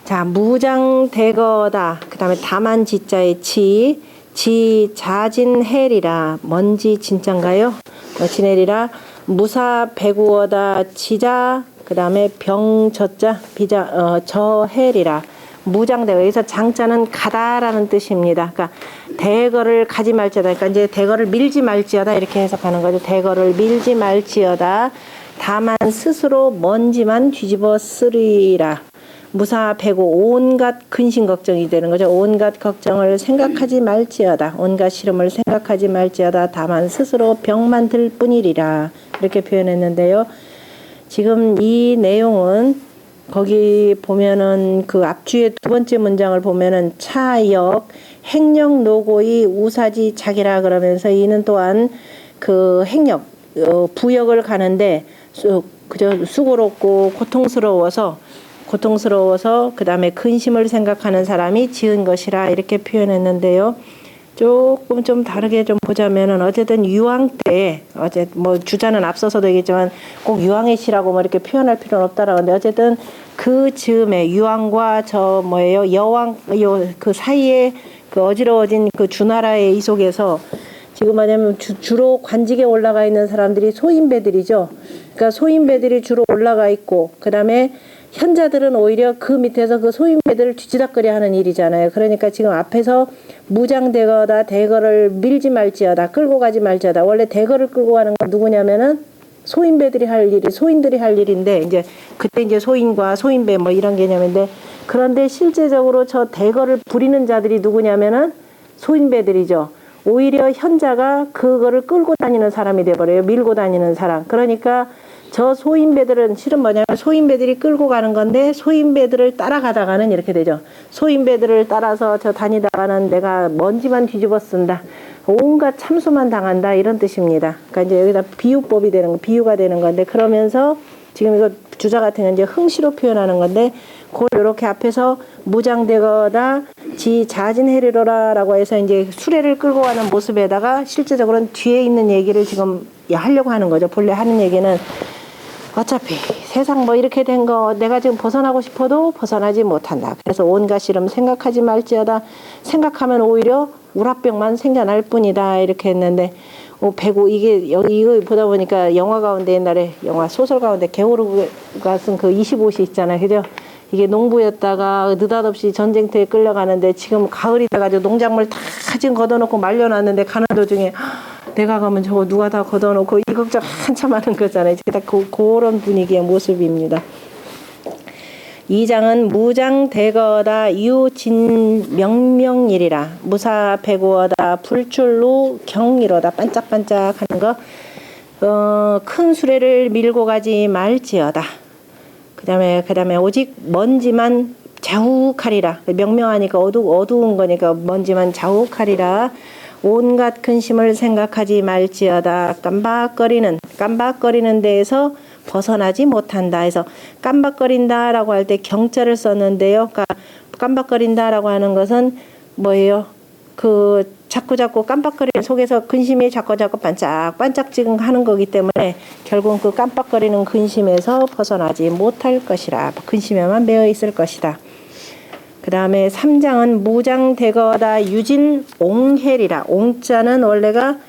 자, 무장대거다. 그 다음에 다만 지자의 지 자진해리라. 먼지 진짠가요? 지내리라. 무사 배구어다 지자. 그 다음에 병저자 비자 저해리라. 무장대거. 여기서 장자는 가다라는 뜻입니다. 그러니까 대거를 가지 말지어다. 그러니까 이제 대거를 밀지 말지어다 이렇게 해석하는 거죠. 대거를 밀지 말지어다. 다만 스스로 먼지만 뒤집어 쓰리라. 무사 배고 온갖 근심 걱정이 되는 거죠. 온갖 걱정을 생각하지 말지어다. 온갖 시름을 생각하지 말지어다. 다만 스스로 병만 들 뿐이리라. 이렇게 표현했는데요. 지금 이 내용은 거기 보면은 그 앞주의 두 번째 문장을 보면은 차역 행력 노고의 우사지 자기라 그러면서 이는 또한 그 행력 부역을 가는데 그저 수고롭고 고통스러워서 그 다음에 근심을 생각하는 사람이 지은 것이라 이렇게 표현했는데요. 조금 좀 다르게 좀 보자면은 어쨌든 유황 때 뭐 주자는 앞서서도 얘기했지만 꼭 유황의 시라고 뭐 이렇게 표현할 필요는 없다라고 하는데 어쨌든 그 즈음에 유황과 여왕 그 사이에 그 어지러워진 그 주나라의 이 속에서 지금 뭐냐면 주로 관직에 올라가 있는 사람들이 소인배들이죠. 그러니까 소인배들이 주로 올라가 있고 그 다음에 현자들은 오히려 그 밑에서 그 소인배들을 뒤지닥거려 하는 일이잖아요. 그러니까 지금 앞에서 무장대거다 대거를 밀지 말지어다 끌고 가지 말지어다. 원래 대거를 끌고 가는 건 누구냐면은 소인배들이 할 일이 소인들이 할 일인데 이제 그때 이제 소인과 소인배 뭐 이런 개념인데 그런데 실제적으로 저 대거를 부리는 자들이 누구냐면은 소인배들이죠. 오히려 현자가 그거를 끌고 다니는 사람이 돼버려요. 밀고 다니는 사람. 그러니까 저 소인배들은 실은 뭐냐면 소인배들이 끌고 가는 건데 소인배들을 따라가다가는 이렇게 되죠. 소인배들을 따라서 저 다니다가는 내가 먼지만 뒤집어 쓴다. 온갖 참수만 당한다. 이런 뜻입니다. 그러니까 이제 여기다 비유법이 되는 거, 비유가 되는 건데 그러면서 지금 이거 주자 같은 건 이제 흥시로 표현하는 건데 그걸 이렇게 앞에서 무장대거다 지 자진해리로라 라고 해서 이제 수레를 끌고 가는 모습에다가 실제적으로는 뒤에 있는 얘기를 지금 하려고 하는 거죠. 본래 하는 얘기는 어차피 세상 뭐 이렇게 된 거 내가 지금 벗어나고 싶어도 벗어나지 못한다. 그래서 온갖 시름 생각하지 말지어다. 생각하면 오히려 우라병만 생겨날 뿐이다. 이렇게 했는데 배구 이게 이거 보다 보니까 영화 가운데 옛날에 영화 소설 가운데 개호루가 쓴 그 25시 있잖아요. 그죠? 이게 농부였다가 느닷없이 전쟁터에 끌려가는데 지금 가을이 돼가지고 농작물 다 지금 걷어놓고 말려놨는데 가는 도중에 내가 가면 저거 누가 다 걷어놓고 이 걱정 한참 하는 거잖아요. 딱 그런 분위기의 모습입니다. 2장은 무장대거다 유진명명일이라 무사배구어다 불출로 경이로다 반짝반짝 하는 거 큰 수레를 밀고 가지 말지어다. 그 다음에 오직 먼지만 자욱하리라. 명명하니까 어두운 거니까 먼지만 자욱하리라. 온갖 근심을 생각하지 말지어다. 깜박거리는 데에서 벗어나지 못한다 해서 깜박거린다라고 할 때 경자를 썼는데요. 그러니까 깜박거린다라고 하는 것은 뭐예요? 그 자꾸 깜박거리는 속에서 근심이 자꾸 반짝반짝 지금 하는 거기 때문에 결국 그 깜박거리는 근심에서 벗어나지 못할 것이라. 근심에만 매여 있을 것이다. 그 다음에 3장은 무장대거다 유진옹헬이라. 옹자는 원래가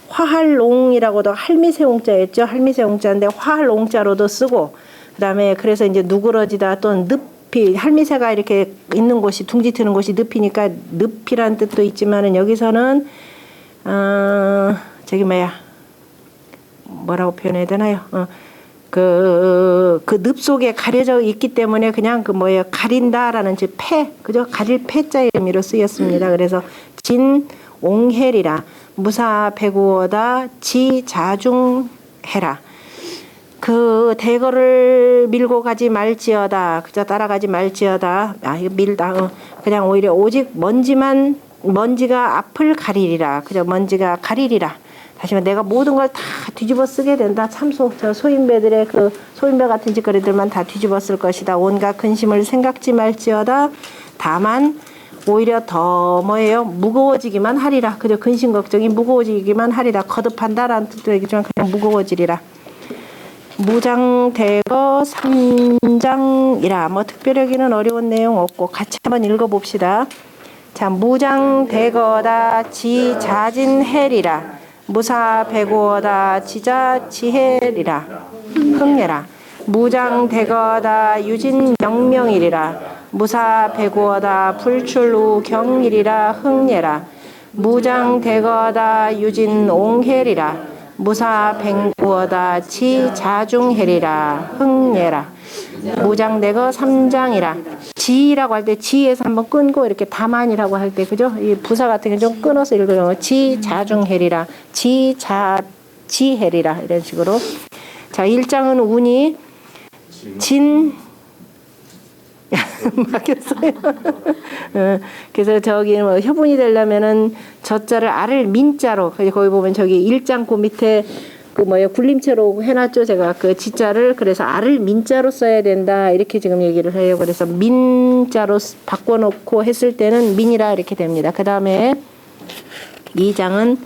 화할옹이라고도 할미세옹자였죠. 할미세옹자인데 화할옹자로도 쓰고 그 다음에 그래서 이제 누그러지다 또는 늪이 할미새가 이렇게 있는 곳이 둥지 트는 곳이 늪이니까 늪이란 뜻도 있지만은 여기서는 뭐라고 표현해야 되나요? 그 늪 속에 가려져 있기 때문에 그냥 가린다라는 즉 그죠? 가릴 패자의 의미로 쓰였습니다. 그래서 진옹헬이라 무사 배구어다 지 자중해라. 그 대거를 밀고 가지 말지어다. 그저 따라가지 말지어다. 이거 밀다. 그냥 오히려 오직 먼지가 앞을 가리리라. 그저 먼지가 가리리라. 다시 말해 내가 모든 걸 다 뒤집어 쓰게 된다. 참소 저 소인배들의 그 소인배 같은 짓거리들만 다 뒤집어 쓸 것이다. 온갖 근심을 생각지 말지어다. 다만 오히려 더 무거워지기만 하리라. 그저 근심 걱정이 무거워지기만 하리라. 거듭한다라는 뜻도 얘기지만 그냥 무거워지리라. 무장대거 삼장이라. 뭐 특별하기는 어려운 내용 없고 같이 한번 읽어봅시다. 자, 무장대거다 지자진해리라. 무사배구어다 지자지해리라. 흥예라. 무장대거다 유진명명이리라. 무사배구어다 불출우경이리라. 흥예라. 무장대거다 유진옹해리라. 무사백구어다 지자중해리라. 흥예라. 무장대거 삼장이라. 지라고 할 때 지에서 한번 끊고 이렇게 다만이라고 할 때 그죠? 이 부사 같은 경우 좀 끊어서 읽으면 지자중해리라. 지해리라. 이런 식으로. 자, 1장은 운이 진 막혔어요. 그래서 저기 뭐 협운이 되려면은 저자를 알을 민자로, 거기 보면 저기 1장 그 밑에 그 뭐예요, 굴림체로 해놨죠. 제가 그 지자를. 그래서 알을 민자로 써야 된다 이렇게 지금 얘기를 해요. 그래서 민자로 바꿔놓고 했을 때는 민이라 이렇게 됩니다. 그 다음에 2장은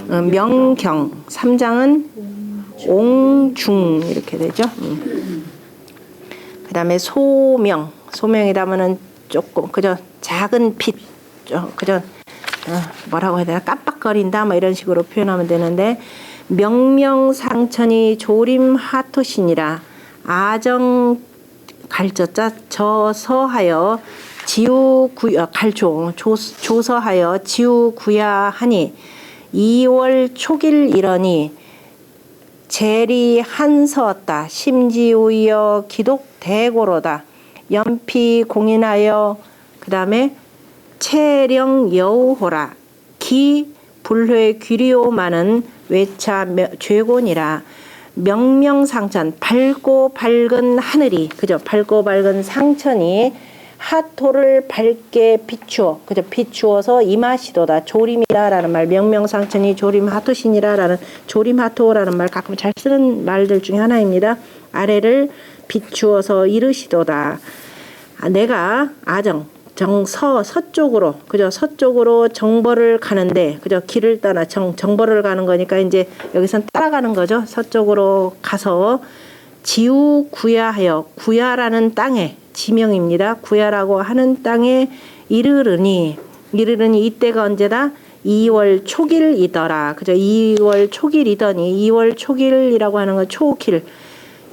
명경, 3장은 옹중 이렇게 되죠. 그 다음에 소명이라면은 조금 그저 작은 빛, 그저 뭐라고 해야 되나, 깜빡거린다 뭐 이런 식으로 표현하면 되는데, 명명상천이 조림하토신이라. 아정 갈저자 저서하여 지우구야 갈조 조서하여 지우구야하니 2월 초길 이러니 제리 한서었다. 심지우여 기독대고로다. 연피 공인하여 그 다음에 체령 여우호라. 기 불회 귀리오마는 외차 죄곤이라. 명명상천 밝고 밝은 하늘이 그죠? 밝고 밝은 상천이 하토를 밝게 비추어 그죠? 비추어서 임하시도다. 조림이라라는 말, 명명상천이 조림하토신이라라는, 조림하토라는 말 가끔 잘 쓰는 말들 중에 하나입니다. 아래를 비추어서 이르시도다. 내가 아정 서쪽으로 그죠? 서쪽으로 정벌을 가는데 그죠? 길을 떠나 정벌을 가는 거니까 이제 여기선 따라가는 거죠. 서쪽으로 가서 지우구야하여, 구야라는 땅에 지명입니다. 구야라고 하는 땅에 이르르니 이때가 언제다? 2월 초길이더라. 그죠? 2월 초길이더니, 2월 초길이라고 하는 건 초길.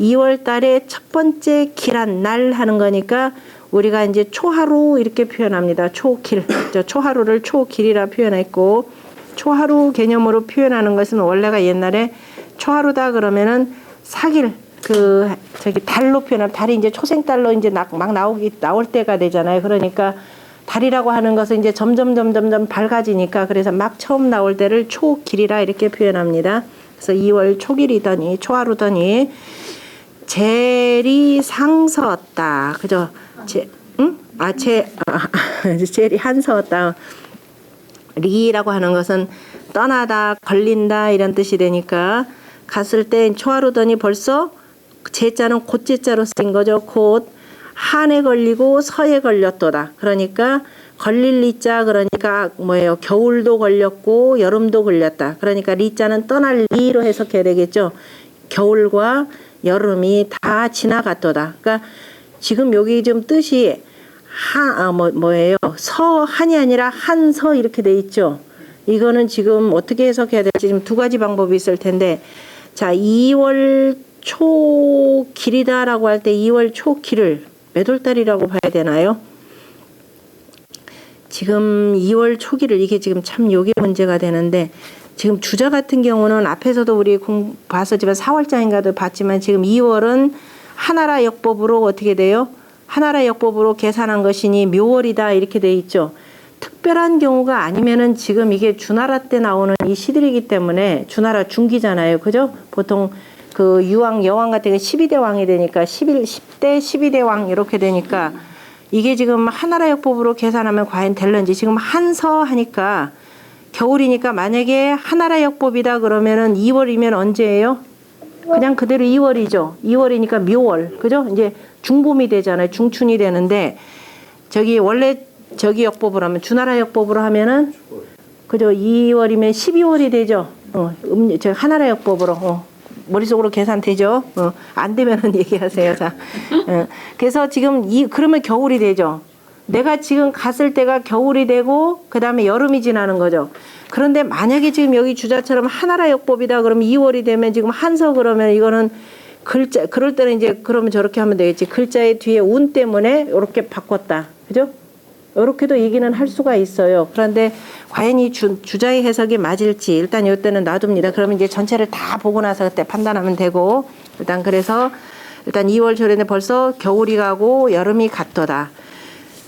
2월 달에 첫 번째 길한 날 하는 거니까 우리가 이제 초하루 이렇게 표현합니다. 초길. 초하루를 초길이라 표현했고, 초하루 개념으로 표현하는 것은 원래가 옛날에 초하루다 그러면은 사길, 저기 달로 표현하면, 달이 이제 초생달로 이제 막 나올 때가 되잖아요. 그러니까 달이라고 하는 것은 이제 점점 밝아지니까, 그래서 막 처음 나올 때를 초길이라 이렇게 표현합니다. 그래서 2월 초길이더니, 초하루더니 제리 상서었다. 그죠? 제리 한서었다. 리라고 하는 것은 떠나다, 걸린다 이런 뜻이 되니까, 갔을 때 초하루더니 벌써 제자는 곧제자로 쓰인 거죠. 곧 한에 걸리고 서에 걸렸도다. 그러니까 걸릴 리자, 그러니까 뭐예요? 겨울도 걸렸고 여름도 걸렸다. 그러니까 리자는 떠날 리로 해석해야 되겠죠. 겨울과 여름이 다 지나갔도다. 그러니까 지금 여기 좀 뜻이 뭐예요? 서한이 아니라 한서 이렇게 돼 있죠. 이거는 지금 어떻게 해석해야 될지 지금 두 가지 방법이 있을 텐데, 자, 2월 초길이다라고 할 때 2월 초길을 몇 월달이라고 봐야 되나요? 지금 2월 초길을, 이게 지금 참 요게 문제가 되는데, 지금 주자 같은 경우는 앞에서도 우리 봤었지만 4월장인가도 봤지만, 지금 2월은 하나라 역법으로 어떻게 돼요? 하나라 역법으로 계산한 것이니 묘월이다 이렇게 돼 있죠. 특별한 경우가 아니면은 지금 이게 주나라 때 나오는 이 시들이기 때문에, 주나라 중기잖아요. 그죠? 보통 그 유왕, 여왕 같은 게 12대 왕이 되니까 10대 12대 왕 이렇게 되니까, 이게 지금 하나라 역법으로 계산하면 과연 될런지. 지금 한서 하니까 겨울이니까, 만약에 하나라 역법이다 그러면은 2월이면 언제예요? 그냥 그대로 2월이죠. 2월이니까 묘월. 그죠? 이제 중봄이 되잖아요. 중춘이 되는데, 저기 원래 저기 역법으로 하면, 주나라 역법으로 하면은 그죠? 2월이면 12월이 되죠. 저 하나라 역법으로. 머릿속으로 계산되죠? 안 되면은 얘기하세요. 자, 그래서 지금 그러면 겨울이 되죠. 내가 지금 갔을 때가 겨울이 되고 그 다음에 여름이 지나는 거죠. 그런데 만약에 지금 여기 주자처럼 한나라 역법이다 그러면 2월이 되면 지금 한서 그러면 이거는 글자, 그럴 때는 이제 그러면 저렇게 하면 되겠지. 글자의 뒤에 운 때문에 이렇게 바꿨다. 그죠? 이렇게도 얘기는 할 수가 있어요. 그런데 과연 이 주자의 해석이 맞을지 일단 이때는 놔둡니다. 그러면 이제 전체를 다 보고 나서 그때 판단하면 되고 일단 그래서 일단 2월 초에는 벌써 겨울이 가고 여름이 갔도다.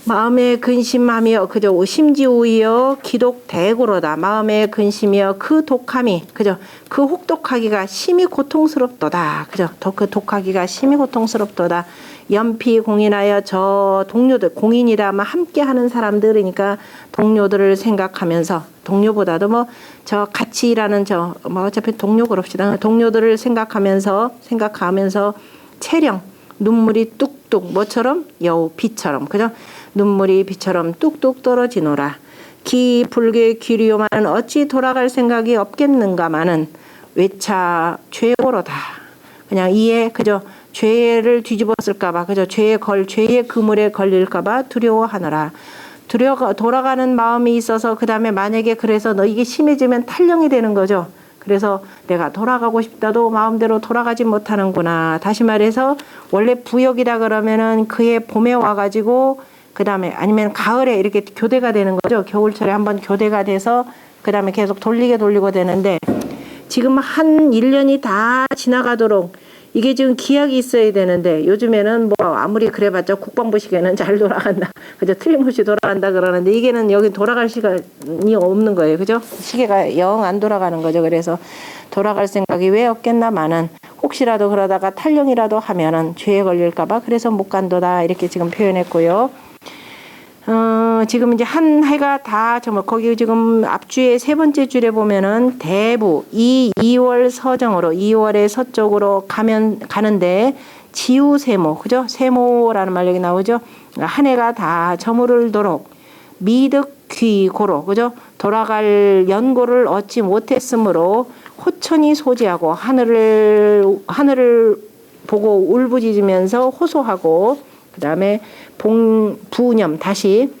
마음에 근심하며 그저 심지우이여 기독 대고로다. 마음에 근심이여 그 독함이 그저 그 혹독하기가 심히 고통스럽도다. 그저 그 독하기가 심히 고통스럽도다. 연피 공인하여 저 동료들 공인이라 막 함께하는 사람들이니까 동료들을 생각하면서 동료보다도 뭐 저 같이 일하는 저 뭐 어차피 동료 그럽시다. 동료들을 생각하면서 체령 눈물이 뚝뚝 뭐처럼 여우 비처럼 그죠? 눈물이 비처럼 뚝뚝 떨어지노라. 기 불개 귀리요마는 어찌 돌아갈 생각이 없겠는가마는 외차 죄고로다. 그냥 이에 그저 죄를 뒤집었을까봐 그저 죄의 그물에 걸릴까봐 두려워하노라. 돌아가는 마음이 있어서 그 다음에 만약에 그래서 너 이게 심해지면 탈령이 되는 거죠. 그래서 내가 돌아가고 싶다도 마음대로 돌아가지 못하는구나. 다시 말해서 원래 부역이다 그러면은 그해 봄에 와가지고 그 다음에 아니면 가을에 이렇게 교대가 되는 거죠. 겨울철에 한번 교대가 돼서 그 다음에 계속 돌리고 되는데 지금 한 1년이 다 지나가도록 이게 지금 기약이 있어야 되는데 요즘에는 뭐 아무리 그래봤자 국방부 시계는 잘 돌아간다. 그죠? 틀림없이 돌아간다 그러는데 이게는 여기 돌아갈 시간이 없는 거예요. 그죠? 시계가 영 안 돌아가는 거죠. 그래서 돌아갈 생각이 왜 없겠나마는 혹시라도 그러다가 탈령이라도 하면은 죄에 걸릴까봐 그래서 못 간도다. 이렇게 지금 표현했고요. 지금 이제 한 해가 다 정말 거기 지금 앞주에 세 번째 줄에 보면은 대부 2월 서정으로 2월의 서쪽으로 가는데 지우세모 그죠? 세모라는 말 여기 나오죠? 한 해가 다 저무르도록 미득귀고로 그죠? 돌아갈 연고를 얻지 못했으므로 호천이 소지하고 하늘을 보고 울부짖으면서 호소하고 그 다음에 부념 다시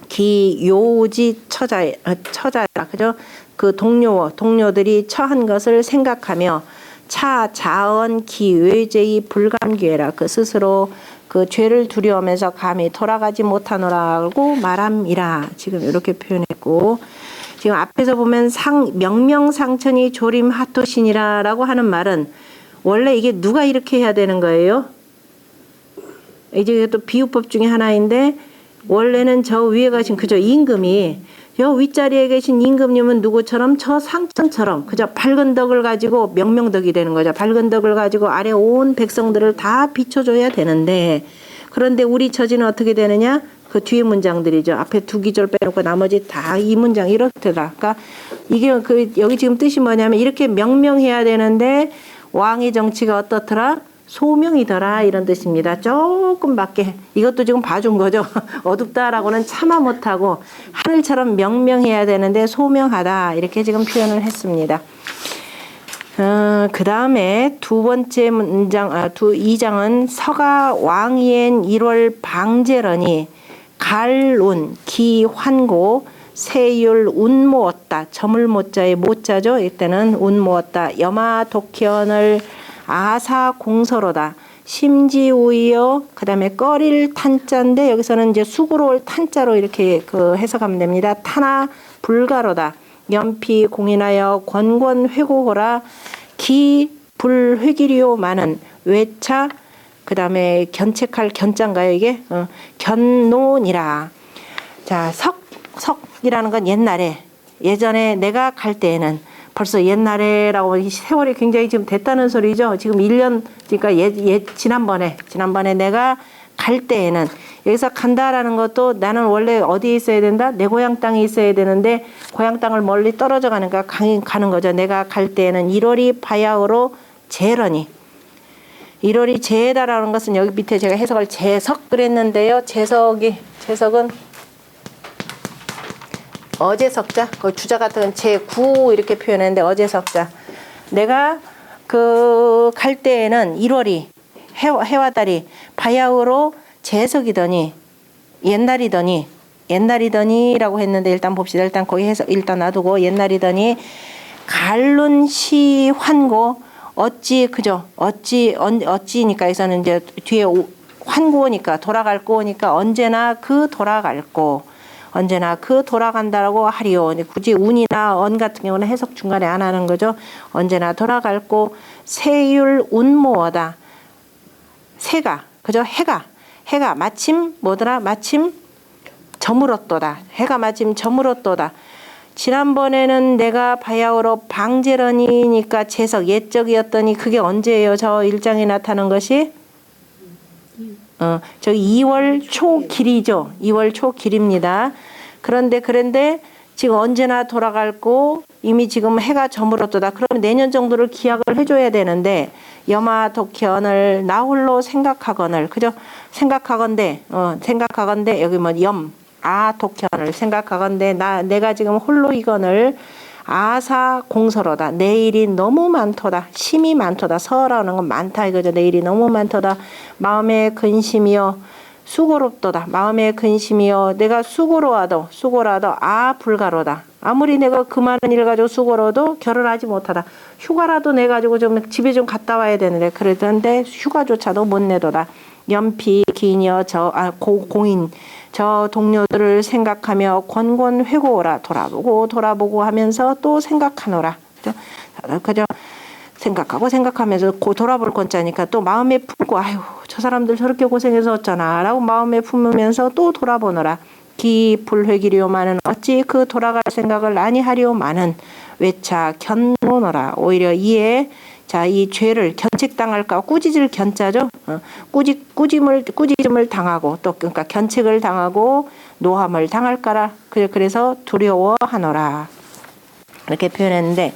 기요지 처자라 그죠? 그 동료들이 처한 것을 생각하며 자언 기외제의 불감기회라 그 스스로 그 죄를 두려워하면서 감히 돌아가지 못하노라고 말함이라 지금 이렇게 표현했고 지금 앞에서 보면 명명상천이 조림하토신이라라고 하는 말은 원래 이게 누가 이렇게 해야 되는 거예요? 이제 또 비유법 중에 하나인데 원래는 저 위에 가신 그저 임금이 저 윗자리에 계신 임금님은 누구처럼 저 상천처럼 그저 밝은 덕을 가지고 명명덕이 되는 거죠. 밝은 덕을 가지고 아래 온 백성들을 다 비춰줘야 되는데 그런데 우리 처지는 어떻게 되느냐? 그 뒤에 문장들이죠. 앞에 두 기절 빼놓고 나머지 다 이 문장 이렇더라. 그러니까 이게 여기 지금 뜻이 뭐냐면 이렇게 명명해야 되는데 왕의 정치가 어떻더라? 소명이더라 이런 뜻입니다. 조금 밖에 이것도 지금 봐준 거죠. 어둡다라고는 차마 못하고 하늘처럼 명명해야 되는데 소명하다 이렇게 지금 표현을 했습니다. 그 다음에 두 번째 문장 2장은 서가 왕이엔 1월 방제러니 갈운 기환고 세율 운모었다 저물모자의 모자죠. 이때는 운모었다 염화독현을 아사 공서로다 심지우이여 그 다음에 꺼릴 탄자인데 여기서는 이제 수고로울 탄자로 이렇게 해석하면 됩니다. 타나 불가로다 연피 공인하여 권권회고호라 기 불회기리오마는 외차 그 다음에 견책할 견자인가요 이게 견논이라. 자 석이라는 건 예전에 내가 갈 때에는 벌써 옛날에라고 세월이 굉장히 지금 됐다는 소리죠. 지금 1년 그러니까 지난번에 내가 갈 때에는 여기서 간다라는 것도 나는 원래 어디에 있어야 된다? 내 고향 땅에 있어야 되는데 고향 땅을 멀리 떨어져 가니까 가는 거죠. 내가 갈 때에는 1월이 바야흐로 제러니 1월이 제다라는 것은 여기 밑에 제가 해석을 제석 그랬는데요. 제석은 어제석자, 그 주자 같은 제9 이렇게 표현했는데 어제석자. 내가 그 갈 때에는 1월이 해와 달이 바야흐로 제석이더니 옛날이더니라고 했는데 일단 봅시다. 일단 거기 해서 일단 놔두고 옛날이더니 갈룬 시 환고 어찌 그죠? 어찌니까 여기서는 이제 뒤에 환고니까 돌아갈 거니까 언제나 그 돌아간다라고 하리요. 굳이 운이나 언 같은 경우는 해석 중간에 안 하는 거죠. 언제나 돌아갈 거 세율 운모어다. 새가 그죠? 해가 마침 뭐더라? 마침 저물었도다. 해가 마침 저물었도다. 지난번에는 내가 바야흐로 방제런이니까 제석 옛적이었더니 그게 언제예요? 저 일장에 나타난 것이 저기 2월 초길이죠. 2월 초길입니다. 그런데 지금 언제나 돌아갈 거 이미 지금 해가 저물었도다. 그러면 내년 정도를 기약을 해줘야 되는데 여마 독현을 나홀로 생각하거늘 그죠? 생각하건대 여기 뭐 독현을 생각하건대 내가 지금 홀로 이거늘 아사 공서로다. 내일이 너무 많도다. 심이 많도다. 서라는 건 많다 이거죠. 내일이 너무 많도다. 마음의 근심이여 수고롭도다. 마음의 근심이여 내가 수고라도 불가로다. 아무리 내가 그 많은 일 가지고 수고로도 결혼하지 못하다. 휴가라도 내 가지고 좀 집에 좀 갔다 와야 되는데 그러던데 휴가조차도 못 내도다. 연피 기녀 공인 저 동료들을 생각하며 권권회고라. 돌아보고 하면서 또 생각하노라. 그죠? 생각하면서 돌아볼 건자니까 또 마음에 품고 아유 저 사람들 저렇게 고생해서 어쩌나 라고 마음에 품으면서 또 돌아보노라. 불회기료마는 어찌 그 돌아갈 생각을 아니하리오마는 외차 견노노라. 오히려 이에 이 죄를 견책당할까 꾸짖을 견자죠. 꾸짖음을 당하고 또 그러니까 견책을 당하고 노함을 당할까라. 그래서 두려워하노라. 이렇게 표현했는데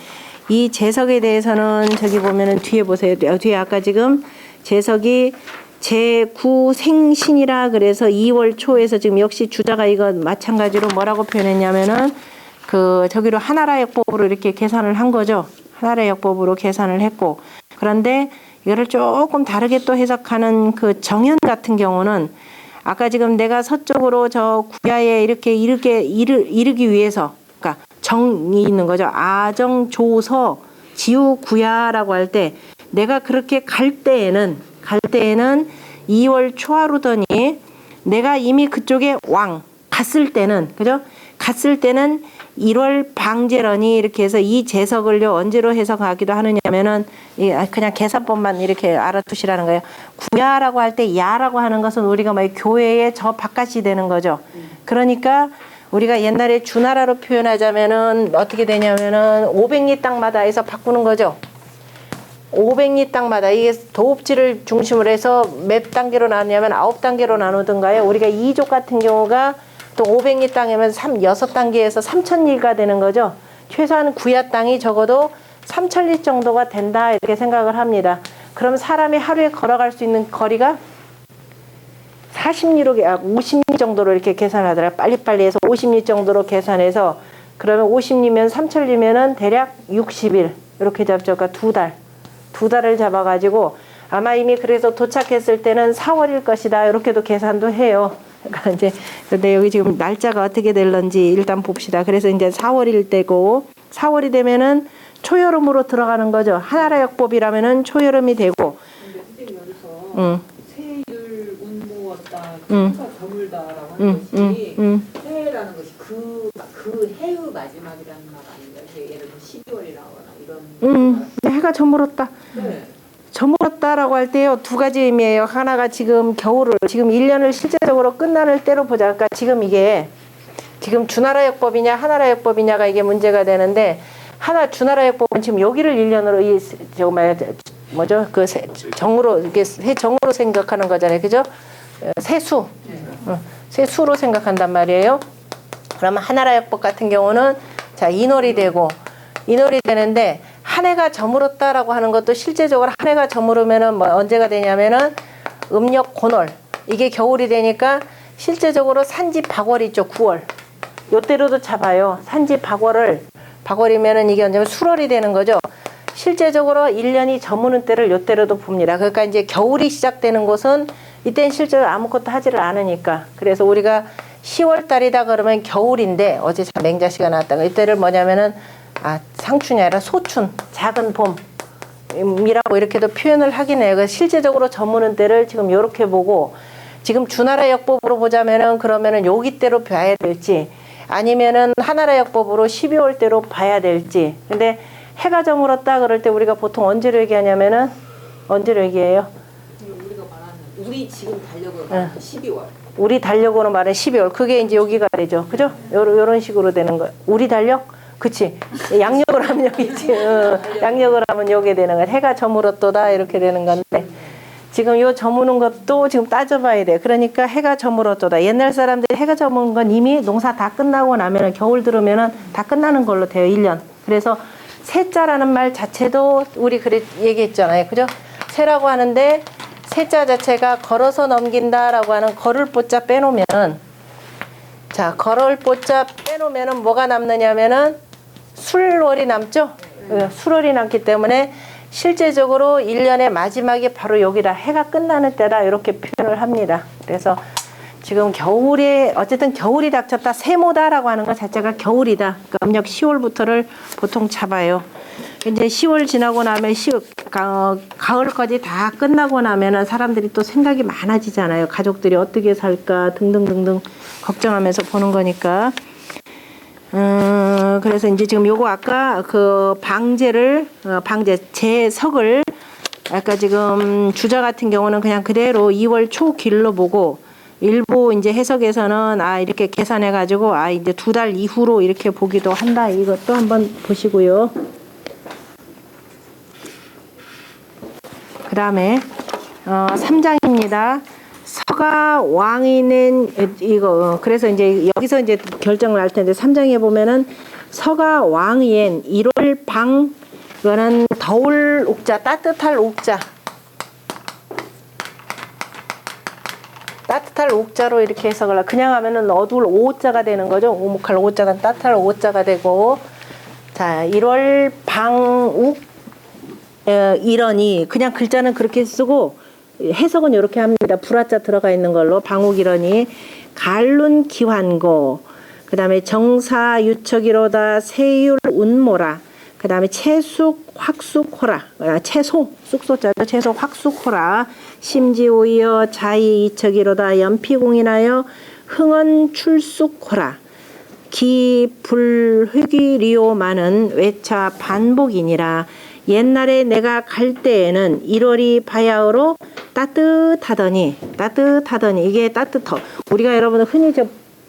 이 제석에 대해서는 저기 보면은 뒤에 보세요. 뒤에 아까 지금 제석이 제9생신이라 그래서 2월 초에서 지금 역시 주자가 이거 마찬가지로 뭐라고 표현했냐면은 저기로 하나라역법으로 이렇게 계산을 한 거죠. 하나라역법으로 계산을 했고 그런데 이거를 조금 다르게 또 해석하는 그 정연 같은 경우는 아까 지금 내가 서쪽으로 저 구야에 이렇게 이르기 위해서 그러니까 정이 있는 거죠. 아정조서 지우구야라고 할 때 내가 그렇게 갈 때에는 2월 초하루더니 내가 이미 그쪽에 갔을 때는 그죠? 갔을 때는 1월 방제런이 이렇게 해서 이 제석을요 언제로 해석하기도 하느냐면은 그냥 계산법만 이렇게 알아두시라는 거예요. 구야라고 할 때 야라고 하는 것은 우리가 뭐 교회의 저 바깥이 되는 거죠. 그러니까 우리가 옛날에 주나라로 표현하자면은 어떻게 되냐면은 500리 땅마다 해서 바꾸는 거죠. 500리 땅마다 이게 도읍지를 중심으로 해서 몇 단계로 나누냐면 9단계로 나누던가요. 우리가 2족 같은 경우가 또 500리 땅이면 6단계에서 3000리가 되는 거죠. 최소한 구야 땅이 적어도 3000리 정도가 된다 이렇게 생각을 합니다. 그럼 사람이 하루에 걸어갈 수 있는 거리가 50리 정도로 이렇게 계산하더라. 빨리빨리 해서 50리 정도로 계산해서 그러면 50리면 3000리면은 대략 60일 이렇게 잡죠. 그러니까 두 달을 잡아가지고 아마 이미 그래서 도착했을 때는 4월일 것이다 이렇게도 계산도 해요. 그러니까 이제 근데 여기 지금 날짜가 어떻게 될런지 일단 봅시다. 그래서 이제 4월일 때고 4월이 되면은 초여름으로 들어가는 거죠. 하나라역법이라면은 초여름이 되고. 근데 여기서 세율 운모었다, 해가 저물다라고 하는 것이 해라는 것이 그 해의 마지막이라는 말 아닌가요? 예를 들어 12월이라거나 이런. 해가 저물었다. 네. 저물었다라고 할 때요 두 가지 의미예요. 하나가 지금 겨울을 지금 1년을 실제적으로 끝나는 때로 보자. 그러니까 지금 이게 지금 주나라역법이냐 하나라역법이냐가 이게 문제가 되는데 주나라역법은 지금 여기를 1년으로 뭐죠? 그 정으로 이게 해 정으로 생각하는 거잖아요. 그죠? 세수. 세수로 생각한단 말이에요. 그러면 하나라역법 같은 경우는 인월이 되는데 한 해가 저물었다라고 하는 것도 실제적으로 한 해가 저물으면은 언제가 되냐면은 음력 고놀 이게 겨울이 되니까 실제적으로 산지 박월 있죠. 9월 요때로도 잡아요. 산지 박월이면은 이게 언제면 술월이 되는 거죠. 실제적으로 1년이 저무는 때를 요때로도 봅니다. 그러니까 이제 겨울이 시작되는 곳은 이때는 실제로 아무것도 하지를 않으니까. 그래서 우리가 10월 달이다 그러면 겨울인데 어제 참 맹자씨가 나왔다가 이때를 뭐냐면은 상춘이 아니라 소춘, 작은 봄이라고 이렇게도 표현을 하긴 해요. 그래서 실제적으로 저무는 때를 지금 요렇게 보고 지금 주나라 역법으로 보자면은 그러면은 여기 때로 봐야 될지 아니면은 하나라 역법으로 12월 때로 봐야 될지. 근데 해가 저물었다 그럴 때 우리가 보통 언제로 얘기하냐면은 언제로 얘기해요? 우리가 말하는 우리 지금 달력으로 말하는 12월. 우리 달력으로 말하는 12월. 그게 이제 여기가 되죠. 그죠? 요런 식으로 되는 거예요. 우리 달력? 그치. 양력으로 하면 여기지. 양력으로 하면 요게 되는 거야. 해가 저물었도다 이렇게 되는 건데 지금 요 저무는 것도 지금 따져봐야 돼. 그러니까 해가 저물었도다. 옛날 사람들이 해가 저무는 건 이미 농사 다 끝나고 나면은 겨울 들으면은 다 끝나는 걸로 돼요. 1년. 그래서 세자라는 말 자체도 우리 그래 얘기했잖아요. 그죠? 세라고 하는데 세자 자체가 걸어서 넘긴다라고 하는 걸을 보자 빼놓으면 자, 걸을 보자 빼놓으면은 뭐가 남느냐면은 술월이 남죠? 술월이 남기 때문에 실제적으로 1년의 마지막이 바로 여기다 해가 끝나는 때다 이렇게 표현을 합니다. 그래서 지금 겨울에 어쨌든 겨울이 닥쳤다 세모다라고 하는 것 자체가 겨울이다. 그러니까 음력 10월부터를 보통 잡아요. 이제 10월 지나고 나면 가을까지 다 끝나고 나면은 사람들이 또 생각이 많아지잖아요. 가족들이 어떻게 살까 등등등등 걱정하면서 보는 거니까. 그래서 이제 지금 요거 아까 그 방제 제석을 아까 지금 주자 같은 경우는 그냥 그대로 2월 초 길로 보고 일부 이제 해석에서는 이렇게 계산해 가지고 이제 2달 이후로 이렇게 보기도 한다. 이것도 한번 보시고요. 그 다음에 3장입니다. 서가 왕이는 이거 그래서 이제 여기서 이제 결정을 할 텐데 3장에 보면은 서가 왕이엔 1월 방 이거는 더울 옥자 따뜻할 옥자 따뜻할 옥자로 이렇게 해석을 그냥 하면은 어두울 오자가 되는 거죠. 오목할 오자가 따뜻할 오자가 되고 자 1월 방욱 이러니 그냥 글자는 그렇게 쓰고 해석은 이렇게 합니다. 불화자 들어가 있는 걸로 방욱 이러니 갈룬 기환고 그 다음에 정사유척이로다 세율 운모라 그 다음에 채숙 확숙호라 채소 쑥소자죠. 채소 확숙호라 심지오이어 자이이척이로다 연피공이나여 흥언 출숙호라 기불회기리오마는 외차 반복이니라 옛날에 내가 갈 때에는 1월이 바야흐로 따뜻하더니 이게 우리가 여러분 흔히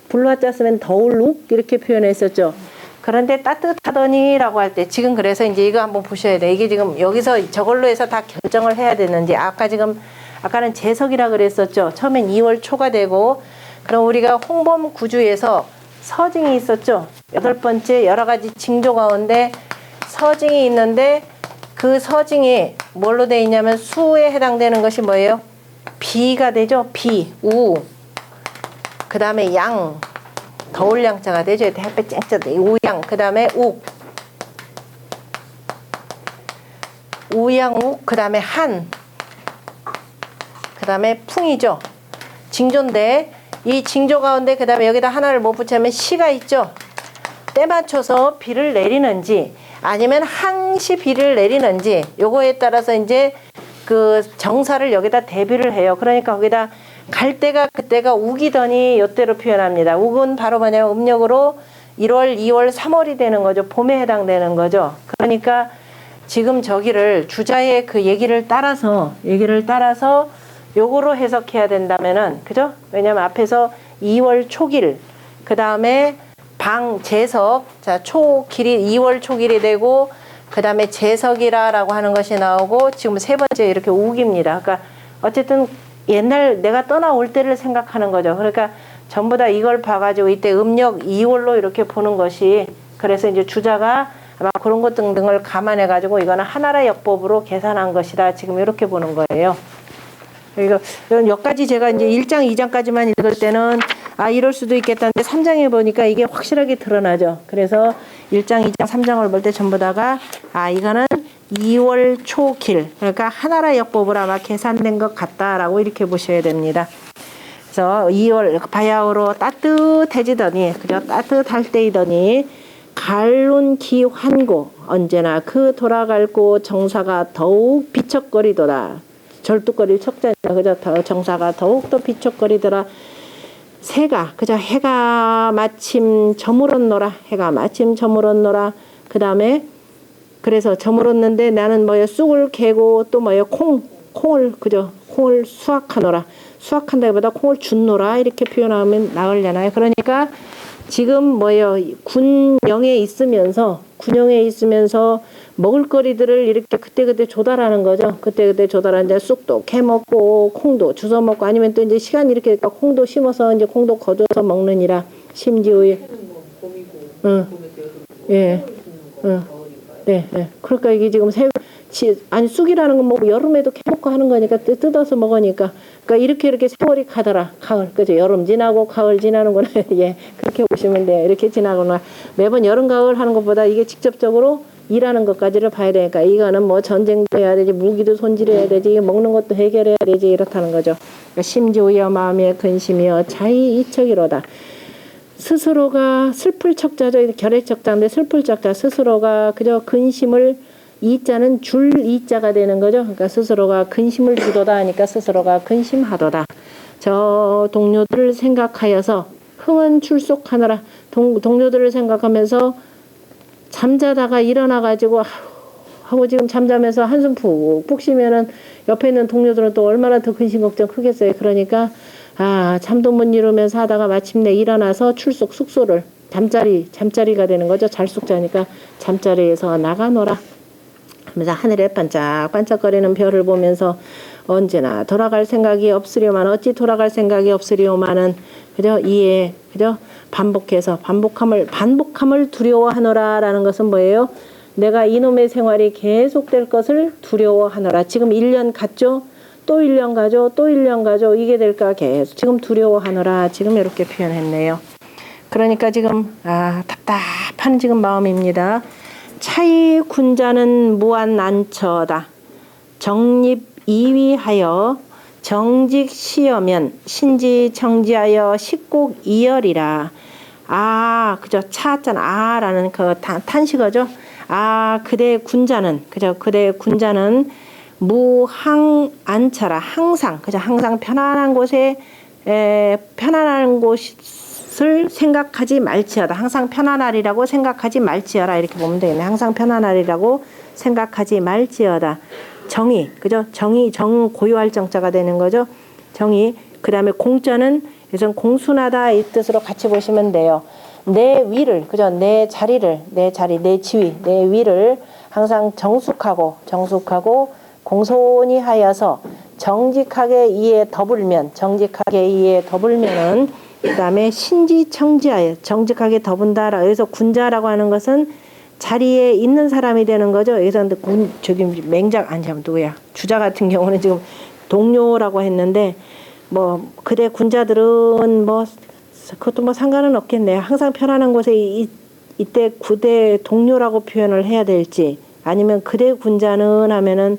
불화자 쓰면 더울룩 이렇게 표현했었죠. 그런데 따뜻하더니라고 할 때 지금 그래서 이제 이거 한번 보셔야 돼. 이게 지금 여기서 저걸로 해서 다 결정을 해야 되는지 아까는 제석이라 그랬었죠. 처음엔 2월 초가 되고 그럼 우리가 홍범 구주에서 서징이 있었죠. 8번째 여러 가지 징조 가운데 서징이 있는데 그 서징이 뭘로 되어 있냐면 수에 해당되는 것이 뭐예요? 비가 되죠. 비, 우. 그 다음에 양, 더울 양자가 되죠. 햇볕 쨍쨍 우양. 그 다음에 욱. 우양, 욱. 그 다음에 한. 그 다음에 풍이죠. 징조인데 이 징조 가운데 그 다음에 여기다 하나를 못 붙이면 시가 있죠. 때 맞춰서 비를 내리는지 아니면 항시 비를 내리는지 요거에 따라서 이제 그 정사를 여기다 대비를 해요. 그러니까 거기다 갈 때가 그때가 우기더니 요때로 표현합니다. 욱은 바로 뭐냐면 음력으로 1월, 2월, 3월이 되는 거죠. 봄에 해당되는 거죠. 그러니까 지금 저기를 주자의 그 얘기를 따라서 요거로 해석해야 된다면은 그죠? 왜냐면 앞에서 2월 초길 그 다음에 제석 자 초길이 2월 초길이 되고 그 다음에 제석이라라고 하는 것이 나오고 지금 세 번째 이렇게 우기입니다. 그러니까 어쨌든 옛날 내가 떠나올 때를 생각하는 거죠. 그러니까 전부 다 이걸 봐가지고 이때 음력 2월로 이렇게 보는 것이 그래서 이제 주자가 아마 그런 것 등등을 감안해가지고 이거는 하나라 역법으로 계산한 것이다. 지금 이렇게 보는 거예요. 그러니까 여기까지 제가 이제 1장, 2장까지만 읽을 때는 이럴 수도 있겠다는데 3장에 보니까 이게 확실하게 드러나죠. 그래서 1장, 2장, 3장을 볼 때 전부 다가 이거는 2월 초길. 그러니까 하나라 역법으로 아마 계산된 것 같다라고 이렇게 보셔야 됩니다. 그래서 2월 바야흐로 따뜻해지더니 그죠? 따뜻할 때이더니 갈룬 기환고 언제나 그 돌아갈고 정사가 더욱 비척거리더라. 절뚝거릴 척자니까 그죠? 정사가 더욱더 비척거리더라. 새가 그저 해가 마침 저물었노라. 해가 마침 저물었노라. 그 다음에 그래서 저물었는데 나는 뭐야 쑥을 캐고 또 뭐야 콩을 그저 콩을 수확하노라. 수확한다기보다 콩을 줍노라 이렇게 표현하면 나으려나요. 그러니까 지금 뭐예요 군영에 있으면서 먹을거리들을 이렇게 그때그때 조달하는 거죠. 그때그때 조달하는데 쑥도 캐먹고 콩도 주워 먹고 아니면 또 이제 시간이 이렇게 되니까 콩도 심어서 이제 콩도 거둬서 먹느니라. 심지어에 봄이고 봄에 예. 네, 네. 그러니까 이게 지금 아니 쑥이라는 건 뭐 여름에도 캐먹고 하는 거니까 뜯어서 먹으니까 그러니까 이렇게 세월이 가더라. 가을 그죠? 여름 지나고 가을 지나는구나. 예, 그렇게 보시면 돼요. 이렇게 지나거나 매번 여름 가을 하는 것보다 이게 직접적으로 일하는 것까지를 봐야 되니까 이거는 뭐 전쟁도 해야 되지 무기도 손질해야 되지 먹는 것도 해결해야 되지 이렇다는 거죠. 그러니까 심지어여 마음에 근심이여 자의 이척이로다. 스스로가 슬플 척자죠. 결의척자인데 슬플 척자 스스로가 그저 근심을 이자는 줄 이자가 되는 거죠. 그러니까 스스로가 근심을 주도다 하니까 스스로가 근심하도다. 저 동료들을 생각하여서 흥은 출속하느라 동료들을 생각하면서 잠자다가 일어나가지고 하고 지금 잠자면서 한숨 푹푹 쉬면은 옆에 있는 동료들은 또 얼마나 더 근심 걱정 크겠어요. 그러니까 잠도 못 이루면서 하다가 마침내 일어나서 출속 숙소를 잠자리가 되는 거죠. 잘숙자니까 잠자리에서 나가노라 하면서 하늘에 반짝반짝거리는 별을 보면서 언제나 돌아갈 생각이 없으려만 어찌 돌아갈 생각이 없으려마는 그죠? 이에 그죠? 반복함을 두려워하노라라는 것은 뭐예요? 내가 이놈의 생활이 계속될 것을 두려워하노라. 지금 1년 갔죠? 또 1년 가죠? 또 1년 가죠? 이게 될까 계속 지금 두려워하노라. 지금 이렇게 표현했네요. 그러니까 지금 답답한 지금 마음입니다. 차이 군자는 무한 난처다. 정립 이위하여 정직 시여면 신지 정지하여 식곡 이열이라. 그죠? 차잖아. 라는 그 탄식어죠. 그대 군자는 그죠? 그대 군자는 무항 안차라. 항상 그죠? 항상 편안한 곳에 편안한 곳을 생각하지 말지어다. 항상 편안하리라고 생각하지 말지어라. 이렇게 보면 되겠네. 항상 편안하리라고 생각하지 말지어다. 정의 그죠? 정 고유할 정자가 되는 거죠. 정의. 그 다음에 공자는 그래서 공순하다 이 뜻으로 같이 보시면 돼요. 내 위를 그죠? 내 자리, 내 지위, 내 위를 항상 정숙하고 공손히 하여서 정직하게 이에 더불면은 그 다음에 신지청지하여 정직하게 더분다라. 여기서 군자라고 하는 것은 자리에 있는 사람이 되는 거죠. 여기서 저기 누구야? 주자 같은 경우는 지금 동료라고 했는데 뭐 그대 군자들은 뭐 그것도 뭐 상관은 없겠네요. 항상 편안한 곳에 이때 그대 동료라고 표현을 해야 될지 아니면 그대 군자는 하면은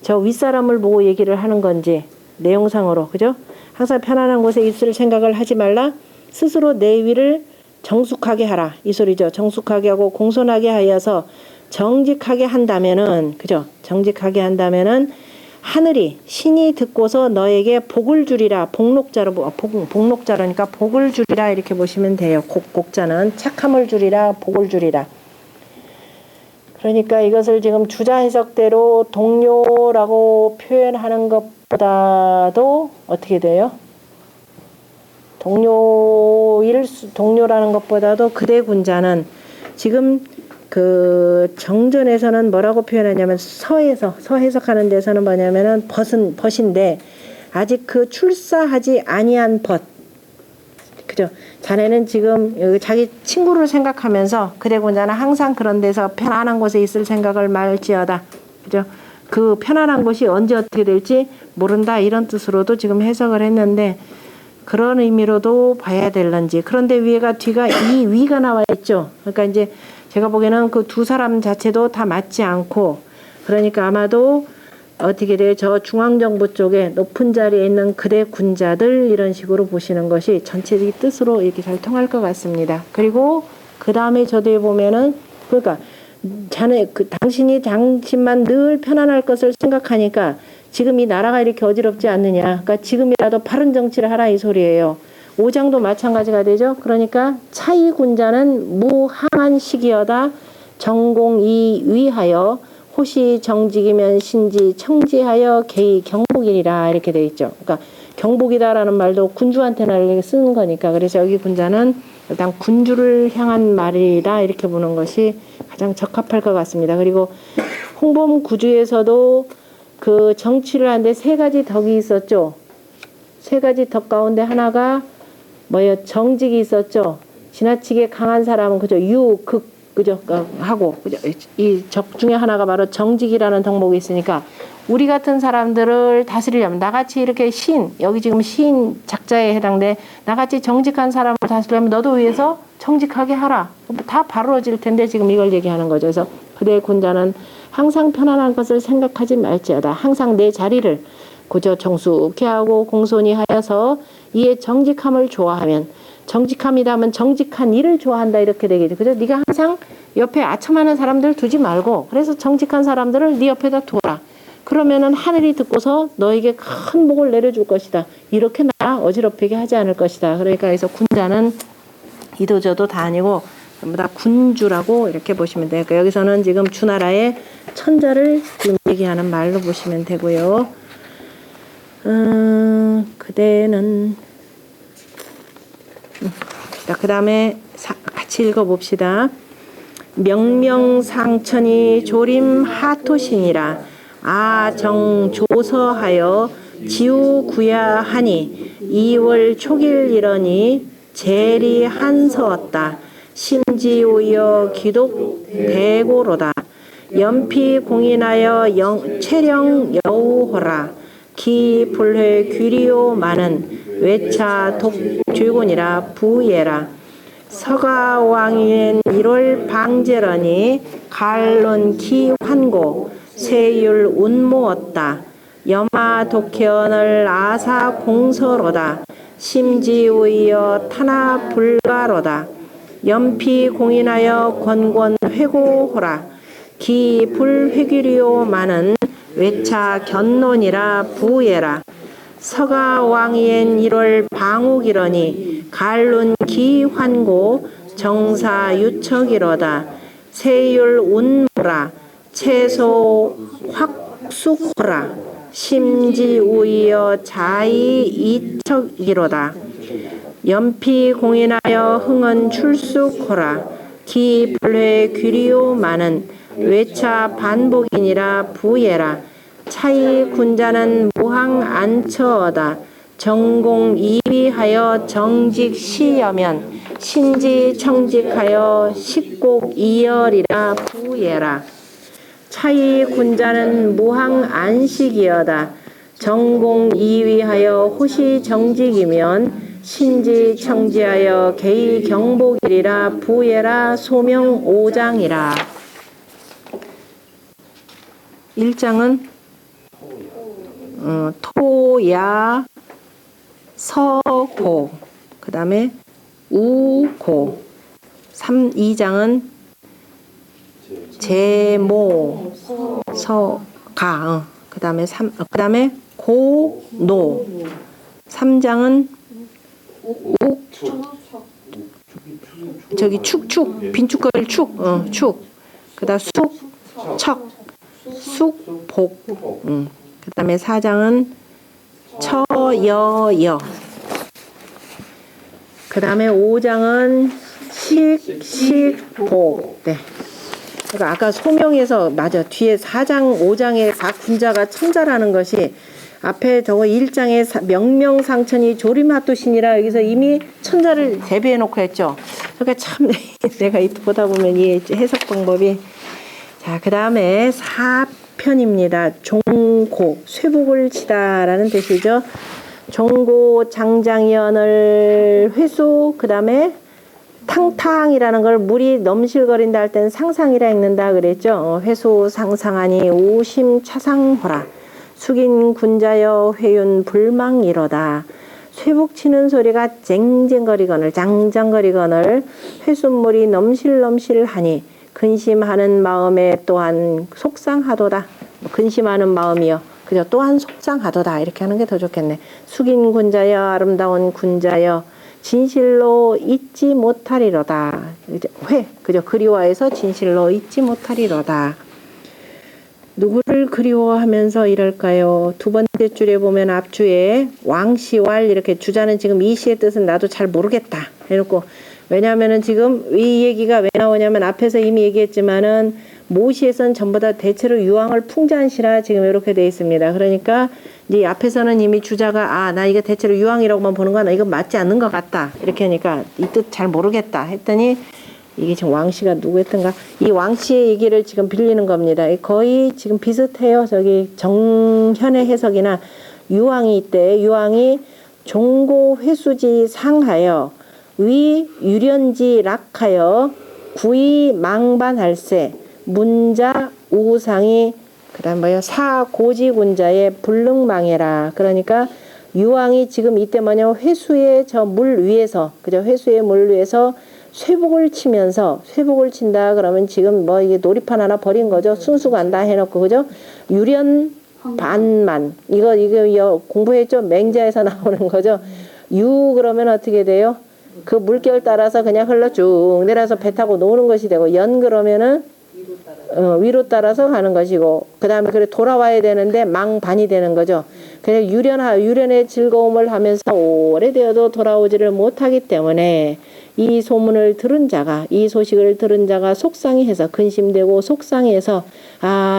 저 윗사람을 보고 얘기를 하는 건지 내용상으로 그죠? 항상 편안한 곳에 있을 생각을 하지 말라. 스스로 내 위를 정숙하게 하라. 이 소리죠. 정숙하게 하고 공손하게 하여서 정직하게 한다면은 그죠? 정직하게 한다면은 하늘이 신이 듣고서 너에게 복을 주리라. 복록자라니까 복을 주리라 이렇게 보시면 돼요. 곡자는 착함을 주리라, 복을 주리라. 그러니까 이것을 지금 주자 해석대로 동료라고 표현하는 것보다도 어떻게 돼요? 동료라는 것보다도 그대 군자는 지금 그 정전에서는 뭐라고 표현하냐면 서 해석하는 데서는 뭐냐면은 벗인데 아직 그 출사하지 아니한 벗. 그죠? 자네는 지금 자기 친구를 생각하면서 그대 군자는 항상 그런 데서 편안한 곳에 있을 생각을 말지어다. 그죠? 그 편안한 곳이 언제 어떻게 될지 모른다. 이런 뜻으로도 지금 해석을 했는데 그런 의미로도 봐야 될런지. 그런데 뒤가 이 위가 나와 있죠. 그러니까 이제 제가 보기에는 그 두 사람 자체도 다 맞지 않고 그러니까 아마도 어떻게 돼요? 저 중앙정부 쪽에 높은 자리에 있는 그대 군자들 이런 식으로 보시는 것이 전체적인 뜻으로 이렇게 잘 통할 것 같습니다. 그리고 그 다음에 저 뒤에 보면은 그러니까 자네 당신이 당신만 늘 편안할 것을 생각하니까 지금 이 나라가 이렇게 어지럽지 않느냐. 그러니까 지금이라도 바른 정치를 하라 이 소리예요. 5장도 마찬가지가 되죠. 그러니까 차이 군자는 무항한 시기여다 정공이 위하여 호시 정직이면 신지 청지하여 개의 경복이니라 이렇게 돼 있죠. 그러니까 경복이다라는 말도 군주한테나 쓰는 거니까 그래서 여기 군자는 일단 군주를 향한 말이다 이렇게 보는 것이 가장 적합할 것 같습니다. 그리고 홍범 구주에서도 그 정치를 하는데 세 가지 덕이 있었죠. 세 가지 덕 가운데 하나가 뭐예요? 정직이 있었죠. 지나치게 강한 사람은 그죠 유극 그죠? 하고, 그죠? 이 적 중에 하나가 바로 정직이라는 덕목이 있으니까, 우리 같은 사람들을 다스리려면, 나같이 이렇게 여기 지금 시인 작자에 해당돼, 나같이 정직한 사람을 다스리려면 너도 위해서 정직하게 하라. 다 바로워질 텐데 지금 이걸 얘기하는 거죠. 그래서 그대의 군자는 항상 편안한 것을 생각하지 말지어다. 항상 내 자리를 그저 정숙해 하고 공손히 하여서 이에 정직함을 좋아하면, 정직함이라면 정직한 일을 좋아한다 이렇게 되겠죠. 그죠? 네가 항상 옆에 아첨하는 사람들 두지 말고 그래서 정직한 사람들을 네 옆에다 둬라. 그러면은 하늘이 듣고서 너에게 큰 복을 내려줄 것이다. 이렇게 나 어지럽히게 하지 않을 것이다. 그러니까 그래서 군자는 이도저도 다 아니고 전부 다 군주라고 이렇게 보시면 돼요. 그러니까 여기서는 지금 주나라의 천자를 지금 얘기하는 말로 보시면 되고요. 그대는 그 다음에 같이 읽어봅시다. 명명상천이 조림 하토신이라 아정조서하여 지우구야하니 2월 초길이러니 제리 한서었다. 심지오여 기독 대고로다. 연피 공인하여 체령 여우호라. 기 불회 귀리오 많은 외차 독죄곤이라 부예라. 서가왕인 1월 방제러니 갈론 기환고 세율 운모었다. 여마 독현을 아사 공서로다. 심지우이여 타나 불가로다. 연피 공인하여 권권 회고호라. 기 불회귀리오 많은 외차 견론이라 부예라. 서가왕이엔 1월 방옥이러니 갈룬 기환고 정사 유척이로다. 세율 운모라. 채소 확숙호라. 심지우이여 자이 이척이로다. 연피 공인하여 흥은 출숙호라. 기불회 귀리오 많은 외차 반복이니라 부예라. 차이 군자는 무항 안처어다. 정공 이위하여 정직 시여면 신지 청직하여 식곡 이열이라 부예라. 차이 군자는 무항 안식이여다. 정공 이위하여 호시 정직이면 신지 청지하여 개의 경복이리라 부예라. 소명 5장이라. 1장은 토야 서고 그 다음에 우고 2장은 제모 서가 그 다음에 고노 3장은 저기 축축 빈축거릴 축 그다음 숙척 숙복 그 다음에 4장은 처여여 그 다음에 5장은 식식복. 네. 그러니까 아까 소명에서 맞아 뒤에 4장 5장에 각 군자가 천자라는 것이 앞에 저거 1장에 명명상천이 조림하토신이라 여기서 이미 천자를 대비해 놓고 했죠. 그러니까 참 내가 보다 보면 이 해석 방법이 자, 그 다음에 4편입니다. 종고, 쇠복을 치다라는 뜻이죠. 종고 장장연을 회수, 그 다음에 탕탕이라는 걸 물이 넘실거린다 할 때는 상상이라 읽는다 그랬죠. 회수 상상하니 오심차상호라. 숙인 군자여 회윤 불망이로다. 쇠북치는 소리가 쟁쟁거리거늘 장장거리거늘 회숫물이 넘실넘실하니 근심하는 마음에 또한 속상하도다. 근심하는 마음이요. 그죠? 또한 속상하도다. 이렇게 하는 게 더 좋겠네. 숙인 군자여 아름다운 군자여 진실로 잊지 못하리로다. 그죠? 그리워해서 진실로 잊지 못하리로다. 누구를 그리워하면서 이럴까요? 두 번째 줄에 보면 앞줄에 왕시왈 이렇게 주자는 지금 이 시의 뜻은 나도 잘 모르겠다. 해놓고 왜냐하면은 지금 이 얘기가 왜 나오냐면 앞에서 이미 얘기했지만은 모시에선 전부 다 대체로 유황을 풍자한 시라 지금 이렇게 돼 있습니다. 그러니까 이제 앞에서는 이미 주자가 나 이거 대체로 유황이라고만 보는 거나 이거 맞지 않는 것 같다. 이렇게 하니까 이 뜻 잘 모르겠다 했더니 이게 지금 왕씨가 누구였던가 이 왕씨의 얘기를 지금 빌리는 겁니다. 거의 지금 비슷해요. 저기 정현의 해석이나 유황이 있대. 유황이 종고 회수지 상하여 위 유련지 락하여 구이 망반할세 문자 우상이 그다음 뭐야 사고지군자의 불능망해라. 그러니까 유황이 지금 이때 뭐냐면 회수의 저 물 위에서 그죠? 회수의 물 위에서 쇠복을 치면서 쇠복을 친다 그러면 지금 뭐 이게 놀이판 하나 버린 거죠. 순수 간다 해놓고 그죠? 유련 반만 이거 공부했죠? 맹자에서 나오는 거죠. 유 그러면 어떻게 돼요? 그 물결 따라서 그냥 흘러 쭉 내려서 배 타고 노는 것이 되고 연 그러면은 위로 따라서 가는 것이고 그 다음에 그래 돌아와야 되는데 망반이 되는 거죠. 그냥 유련의 즐거움을 하면서 오래되어도 돌아오지를 못하기 때문에 이 소문을 들은 자가 이 소식을 들은 자가 속상해서 근심되고 속상해서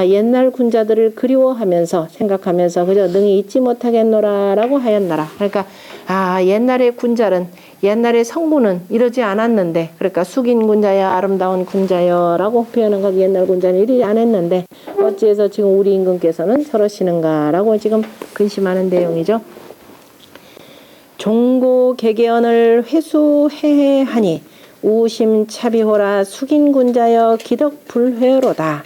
옛날 군자들을 그리워하면서 생각하면서 그저 능히 잊지 못하겠노라 라고 하였나라. 그러니까 옛날의 군자는 옛날의 성부는 이러지 않았는데 그러니까 숙인 군자여 아름다운 군자여 라고 표현한 것 옛날 군자는 이러지 않았는데 어찌해서 지금 우리 임금께서는 저러시는가 라고 지금 근심하는 내용이죠. 종고 개개언을 회수해하니 우심차비호라 숙인 군자여 기덕불회로다.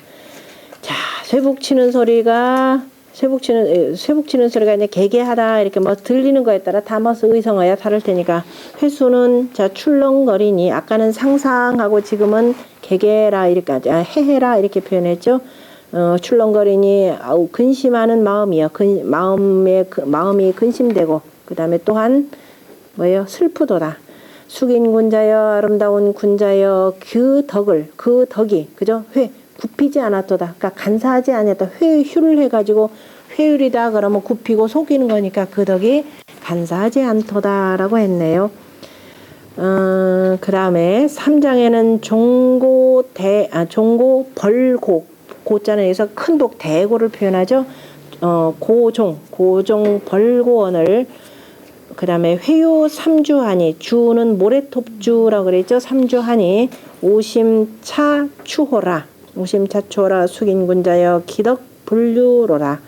자, 쇠북치는 소리가 이제 개개하다 이렇게 뭐 들리는 거에 따라 담아서 의성어야 다를 테니까 회수는 자 출렁거리니 아까는 상상하고 지금은 개개라 이렇게 해해라 이렇게 표현했죠. 출렁거리니 근심하는 마음이요. 마음이 근심되고 그 다음에 또한 뭐예요? 슬프도다. 숙인 군자여 아름다운 군자여 그 덕이 그죠? 굽히지 않았도다. 그러니까 간사하지 않았다. 회유를 해가지고 회율이다 그러면 굽히고 속이는 거니까 그 덕이 간사하지 않도다라고 했네요. 그 다음에 3장에는 종고 벌고 고자는 여기서 큰 복 대고를 표현하죠. 고종 벌고원을 그 다음에 회유 삼주하니 주는 모래톱주라고 그랬죠. 삼주하니 오심차추호라 숙인 군자여 기덕 불류로라.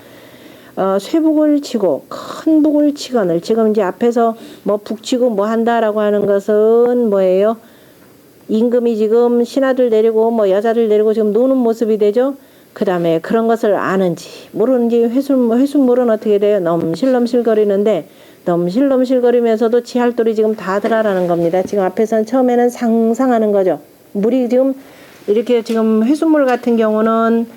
쇠북을 치고 큰 북을 치거늘 지금 이제 앞에서 뭐 북치고 뭐 한다라고 하는 것은 뭐예요? 임금이 지금 신하들 데리고 뭐 여자들 데리고 지금 노는 모습이 되죠. 그 다음에 그런 것을 아는지 모르는지 회순물은 어떻게 돼요? 넘실넘실거리는데 넘실넘실거리면서도 지할돌이 지금 다 들어라는 겁니다. 지금 앞에서는 처음에는 상상하는 거죠. 물이 지금 이렇게 지금 회순물 같은 경우는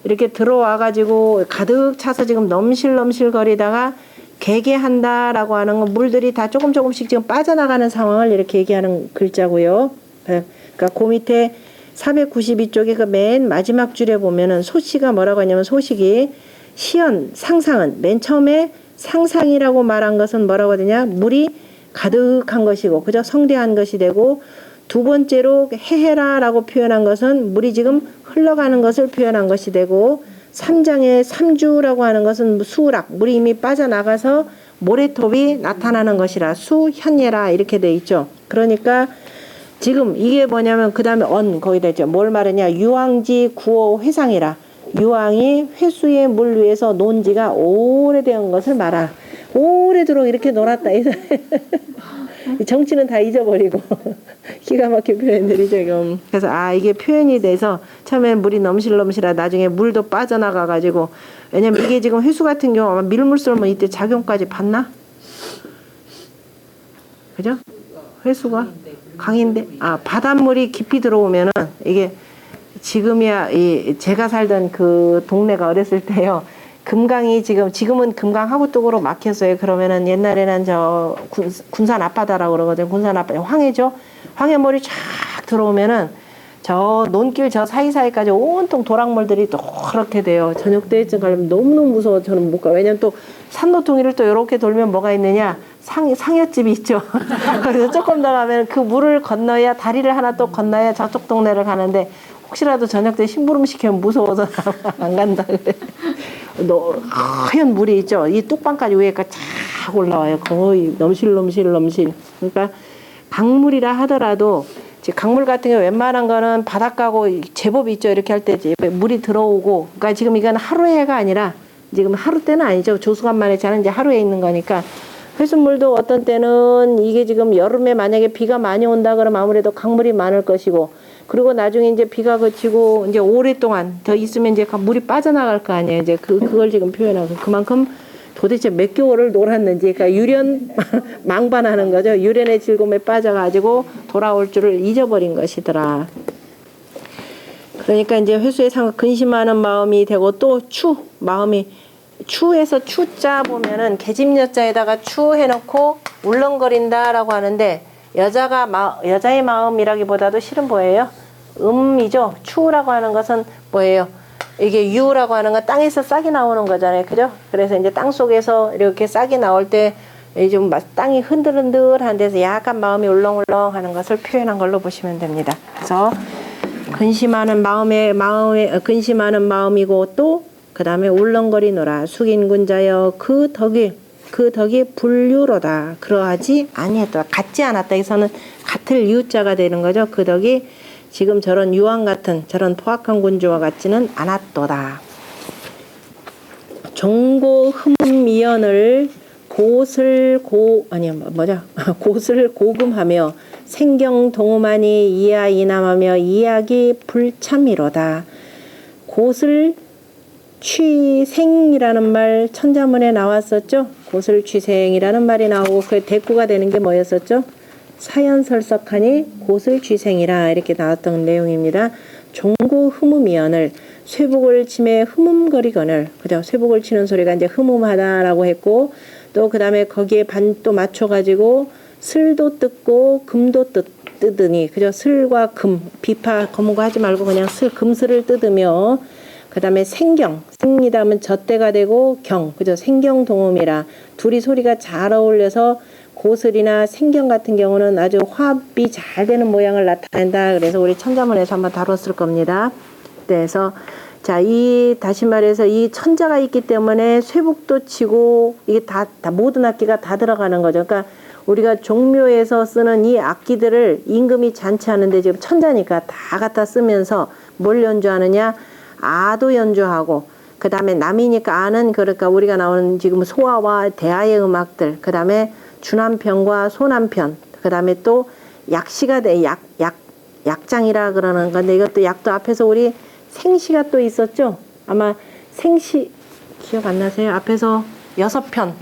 이렇게 들어와가지고 가득 차서 지금 넘실넘실거리다가 개개한다라고 하는 건 물들이 다 조금씩 지금 빠져나가는 상황을 이렇게 얘기하는 글자고요. 그러니까 그 밑에 492쪽에 그 맨 마지막 줄에 보면은 소시가 뭐라고 하냐면 소식이 시연 상상은 맨 처음에 상상이라고 말한 것은 뭐라고 하느냐 물이 가득한 것이고 그죠 성대한 것이 되고 두 번째로 해해라라고 표현한 것은 물이 지금 흘러가는 것을 표현한 것이 되고 3장의 삼주라고 하는 것은 수락 물이 이미 빠져나가서 모래톱이 나타나는 것이라 수현예라 이렇게 돼 있죠. 그러니까 지금 이게 뭐냐면 그 다음에 거기다 있죠. 뭘 말하냐 유황지 구호 회상이라 유황이 회수의 물 위에서 논 지가 오래된 것을 말하 오래도록 이렇게 놀았다. 정치는 다 잊어버리고 기가 막힌 표현들이 지금. 그래서 이게 표현이 돼서 처음에는 물이 넘실넘실하 나중에 물도 빠져나가가지고 왜냐면 이게 지금 회수 같은 경우 아마 밀물 썰면 이때 작용까지 받나? 그죠? 회수가 강인데 바닷물이 깊이 들어오면은 이게 지금이야 제가 살던 그 동네가 어렸을 때요. 금강이 지금은 금강 하구뚝으로 막혔어요. 그러면은 옛날에는 저 군산 앞바다라고 그러거든요. 군산 앞바다 황해죠. 황해물이 쫙 들어오면은 저 논길 저 사이사이까지 온통 도랑물들이 노랗게 돼요. 저녁 때쯤 가려면 너무너무 무서워. 저는 못 가. 왜냐면 또 산노통일을 또 이렇게 돌면 뭐가 있느냐? 상여집이 있죠. 그래서 조금 더 가면 그 물을 건너야 다리를 하나 또 건너야 저쪽 동네를 가는데 혹시라도 저녁 때 심부름 시키면 무서워서 안 간다 그래. 하얀 물이 있죠. 이 뚝방까지 위에까지 쫙 올라와요. 거의 넘실. 그러니까 강물이라 하더라도 강물 같은 경우 웬만한 거는 바닷가고 제법 있죠. 이렇게 할 때 물이 들어오고. 그러니까 지금 이건 하루해가 아니라 지금 하루 때는 아니죠. 조수간만에 자는 이제 하루에 있는 거니까. 회수물도 어떤 때는 이게 지금 여름에 만약에 비가 많이 온다 그러면 아무래도 강물이 많을 것이고 그리고 나중에 이제 비가 그치고 이제 오랫동안 더 있으면 이제 물이 빠져나갈 거 아니에요. 이제 그걸 지금 표현하고 그만큼 도대체 몇 개월을 놀았는지 그러니까 유련 망반하는 거죠. 유련의 즐거움에 빠져가지고 돌아올 줄을 잊어버린 것이더라. 그러니까 이제 회수의 상을 근심하는 마음이 되고 또 마음이 추에서 추자 보면은 계집여자에다가 추 해놓고 울렁거린다라고 하는데 여자의 마음이라기보다도 실은 뭐예요? 이죠. 추라고 하는 것은 뭐예요? 이게 유라고 하는 건 땅에서 싹이 나오는 거잖아요. 그죠? 그래서 이제 땅 속에서 이렇게 싹이 나올 때 좀 땅이 흔들흔들한 데서 약간 마음이 울렁울렁 하는 것을 표현한 걸로 보시면 됩니다. 그래서 근심하는 근심하는 마음이고 또 그 다음에 울렁거리노라 숙인 군자여 그 덕이 불유로다. 그러하지 아니했다. 같지 않았다. 여기서는 같을 유자가 되는 거죠. 그 덕이 지금 저런 유황 같은 저런 포악한 군주와 같지는 않았도다. 종고 흠미연을 곳을 고금하며 생경 동음하니 이하 이남하며 이약이 불참이로다. 곳을 취생이라는 말 천자문에 나왔었죠. 곳을 취생이라는 말이 나오고 그 대꾸가 되는 게 뭐였었죠? 사연설석하니 곳을 취생이라 이렇게 나왔던 내용입니다. 종고 흠음이연을 쇠복을 침에 흠음거리거늘 그죠? 쇠복을 치는 소리가 이제 흠음하다라고 했고 또 그 다음에 거기에 반 또 맞춰가지고 슬도 뜯고 금도 뜯으니 그죠? 슬과 금 비파 거무고 하지 말고 그냥 금슬을 뜯으며 그 다음에 생이다 하면 젖대가 되고 그죠? 생경동음이라 둘이 소리가 잘 어울려서 고슬이나 생경 같은 경우는 아주 화합이 잘 되는 모양을 나타낸다. 그래서 우리 천자문에서 한번 다뤘을 겁니다. 그래서 다시 말해서 이 천자가 있기 때문에 쇠복도 치고 이게 다 모든 악기가 다 들어가는 거죠. 그러니까 우리가 종묘에서 쓰는 이 악기들을 임금이 잔치하는데 지금 천자니까 다 갖다 쓰면서 뭘 연주하느냐? 아도 연주하고 그 다음에 남이니까 아는 그러니까 우리가 나오는 지금 소아와 대하의 음악들 그 다음에 주남편과 소남편 그 다음에 또 약시가 약장이라 그러는 건데 이것도 약도 앞에서 우리 생시가 또 있었죠. 아마 생시 기억 안 나세요? 앞에서 6편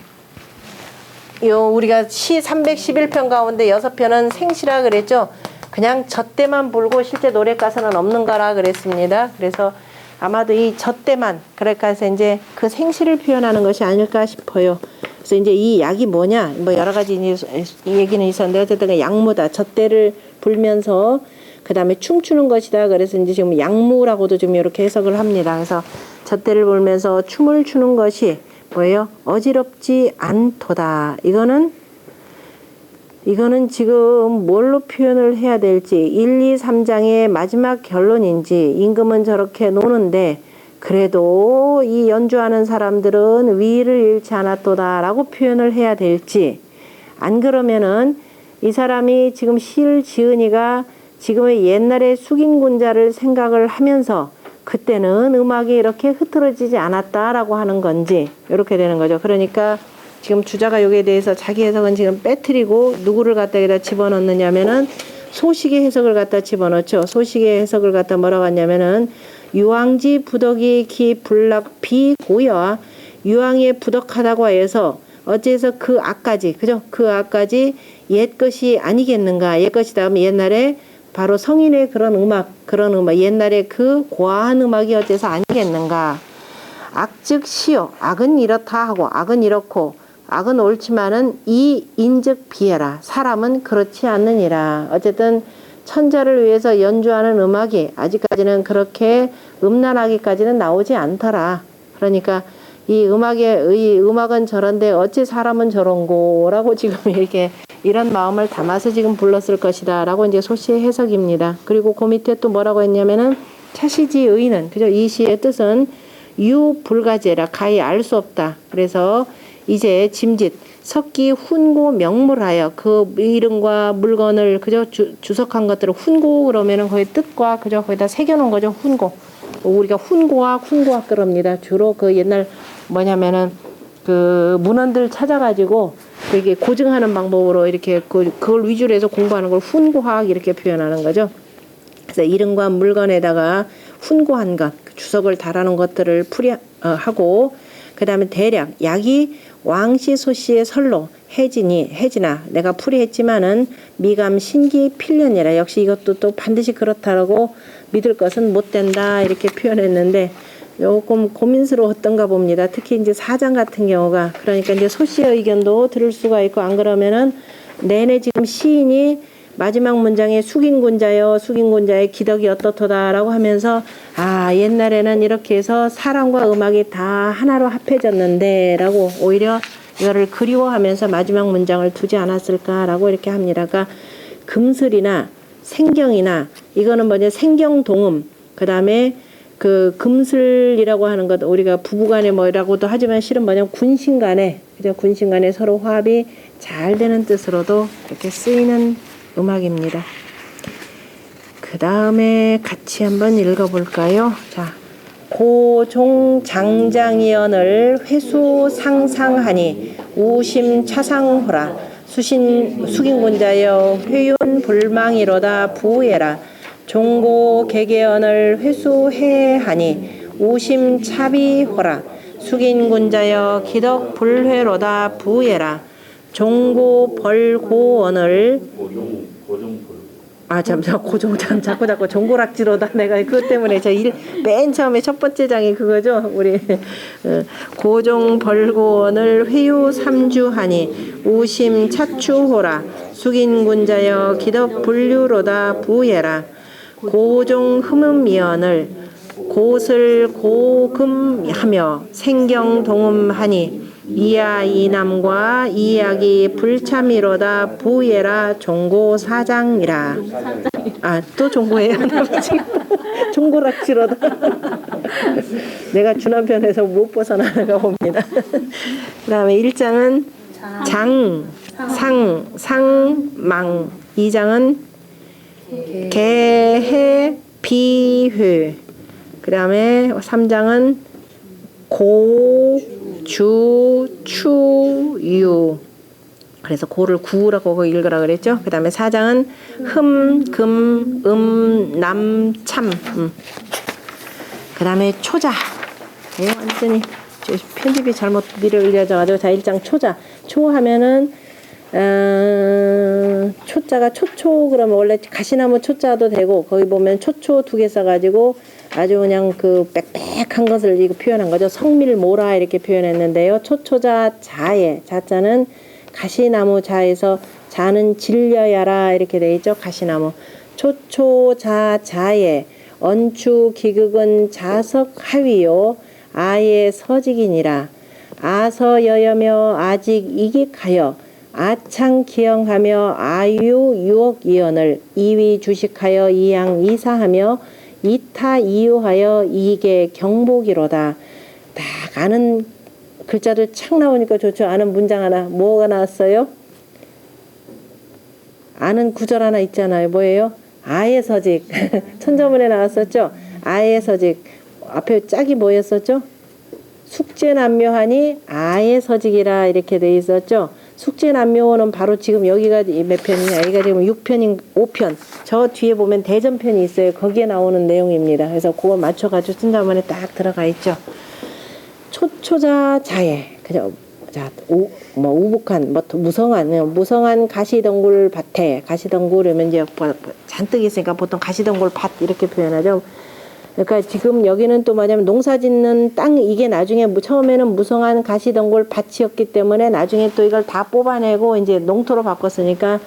우리가 시 311편 가운데 6편은 생시라 그랬죠. 그냥 젖대만 불고 실제 노래 가사는 없는 거라 그랬습니다. 그래서 아마도 이 젖대만 그러니까 해서 이제 그 생시를 표현하는 것이 아닐까 싶어요. 그래서 이제 이 약이 뭐냐 뭐 여러 가지 얘기는 있었는데 어쨌든 약무다. 젖대를 불면서 그 다음에 춤추는 것이다. 그래서 이제 지금 약무라고도 좀 이렇게 해석을 합니다. 그래서 젖대를 불면서 춤을 추는 것이 뭐예요? 어지럽지 않도다. 이거는 지금 뭘로 표현을 해야 될지 1, 2, 3장의 마지막 결론인지 임금은 저렇게 노는데 그래도 이 연주하는 사람들은 위를 잃지 않았도다 라고 표현을 해야 될지 안 그러면은 이 사람이 지금 시를 지으니가 지금의 옛날의 숙인군자를 생각을 하면서 그때는 음악이 이렇게 흐트러지지 않았다라고 하는 건지 이렇게 되는 거죠. 그러니까 지금 주자가 여기에 대해서 자기 해석은 지금 빼뜨리고 누구를 갖다 여기다 집어넣느냐면은 소식의 해석을 갖다 집어넣죠. 소식의 해석을 갖다 뭐라고 하냐면은 유황지 부덕이 기 불락 비고여 유황에 부덕하다고 해서 어째서 그 악까지 그죠? 그 악까지 옛 것이 아니겠는가? 옛 것이다 하면 옛날에 바로 성인의 그런 음악 옛날에 그 고아한 음악이 어째서 아니겠는가? 악즉 시요 악은 이렇다 하고 악은 이렇고 악은 옳지만은 이 인즉 비해라 사람은 그렇지 않느니라. 어쨌든 천자를 위해서 연주하는 음악이 아직까지는 그렇게 음란하기까지는 나오지 않더라. 그러니까 이 음악은 저런데 어찌 사람은 저런고라고 지금 이렇게 이런 마음을 담아서 지금 불렀을 것이다 라고 이제 소시의 해석입니다. 그리고 그 밑에 또 뭐라고 했냐면은 차시지의는 그죠? 이 시의 뜻은 유불가제라 가히 알 수 없다. 그래서 이제 짐짓 석기 훈고 명물하여 그 이름과 물건을 그저 주석한 것들을 훈고 그러면은 거의 뜻과 그저 거기다 새겨놓은 거죠. 훈고. 우리가 훈고학 그럽니다. 주로 그 옛날 뭐냐면은 그 문헌들 찾아가지고 그게 고증하는 방법으로 이렇게 그걸 위주로 해서 공부하는 걸 훈고학 이렇게 표현하는 거죠. 그래서 이름과 물건에다가 훈고한 것, 주석을 달아놓은 것들을 하고 그 다음에 대략 약이 왕시 소시의 설로 혜진아 내가 풀이했지만은 미감 신기 필년이라 역시 이것도 또 반드시 그렇다라고 믿을 것은 못 된다 이렇게 표현했는데 조금 고민스러웠던가 봅니다. 특히 이제 사장 같은 경우가 그러니까 이제 소시의 의견도 들을 수가 있고 안 그러면은 내내 지금 시인이 마지막 문장에 숙인군자의 기덕이 어떻더다라고 하면서 아 옛날에는 이렇게 해서 사람과 음악이 다 하나로 합해졌는데 라고 오히려 이거를 그리워하면서 마지막 문장을 두지 않았을까라고 이렇게 합니다. 그러니까 금슬이나 생경이나 이거는 뭐냐 생경동음 그 다음에 그 금슬이라고 하는 것 우리가 부부간에 뭐라고도 하지만 실은 뭐냐면 군신간에 그죠? 군신간에 서로 화합이 잘 되는 뜻으로도 이렇게 쓰이는 음악입니다. 그 다음에 같이 한번 읽어볼까요? 자, 고종 장장이언을 회수 상상하니 우심 차상호라 숙인군자여 회윤 불망이로다 부해라 종고 개개언을 회수해하니 우심 차비호라 숙인군자여 기덕 불회로다 부해라 종고 벌고언을 자꾸 종고락지로다 내가 그것 때문에 맨 처음에 첫 번째 장이 그거죠. 우리 고종 벌고언을 회유 삼주하니 우심 차추호라 숙인군자여 기덕 불류로다 부해라 고종 흠음이언을 고슬 고금하며 생경동음하니 이야 이남과 이약이 불참이로다 부예라 종고사장이라. 아, 또 종고예요? 종고락지로다. 내가 주남편에서 못 벗어나가 봅니다. 그 다음에 1장은 장, 상, 망. 2장은 개해, 비회. 그 다음에 3장은 고, 주, 추, 유. 그래서 고를 구라고 읽으라 그랬죠. 그 다음에 4장은 금, 남, 참. 그 다음에 초자. 네, 완전히 편집이 잘못 밀어올려져가지고 자 1장 초자. 초 하면은 초자가 초초 그러면 원래 가시나무 초자도 되고 거기 보면 초초 2개 써가지고 아주 그냥 그 빽빽한 것을 이거 표현한 거죠. 성밀모라 이렇게 표현했는데요. 초초자 자에 자자는 가시나무 자에서 자는 질려야라 이렇게 돼 있죠. 가시나무 초초자 자에 언추 기극은 자석 하위요 아예 서직이니라 아서여여며 아직 이익하여 아창기영하며 아유유옥이언을 이위 주식하여 이양 이사하며 이타 이유하여 이게 경복이로다. 딱 아는 글자들 착 나오니까 좋죠. 아는 문장 하나 뭐가 나왔어요? 아는 구절 하나 있잖아요. 뭐예요? 아의 서직. 천자문에 나왔었죠. 아의 서직. 앞에 짝이 뭐였었죠? 숙제남묘하니 아의 서직이라 이렇게 돼 있었죠. 숙제남묘는 바로 지금 여기가 몇 편이냐? 여기가 지금 6편인 5편. 저 뒤에 보면 대전편이 있어요. 거기에 나오는 내용입니다. 그래서 그거 맞춰가지고 쓴다면에 딱 들어가 있죠. 초초자 자에 그죠? 자, 우북한, 무성한 가시덩굴 밭에, 가시덩굴이면 이제 잔뜩 있으니까 보통 가시덩굴 밭 이렇게 표현하죠. 그러니까 지금 여기는 또 뭐냐면 농사 짓는 땅, 이게 나중에 처음에는 무성한 가시덩굴 밭이었기 때문에 나중에 또 이걸 다 뽑아내고 이제 농토로 바꿨으니까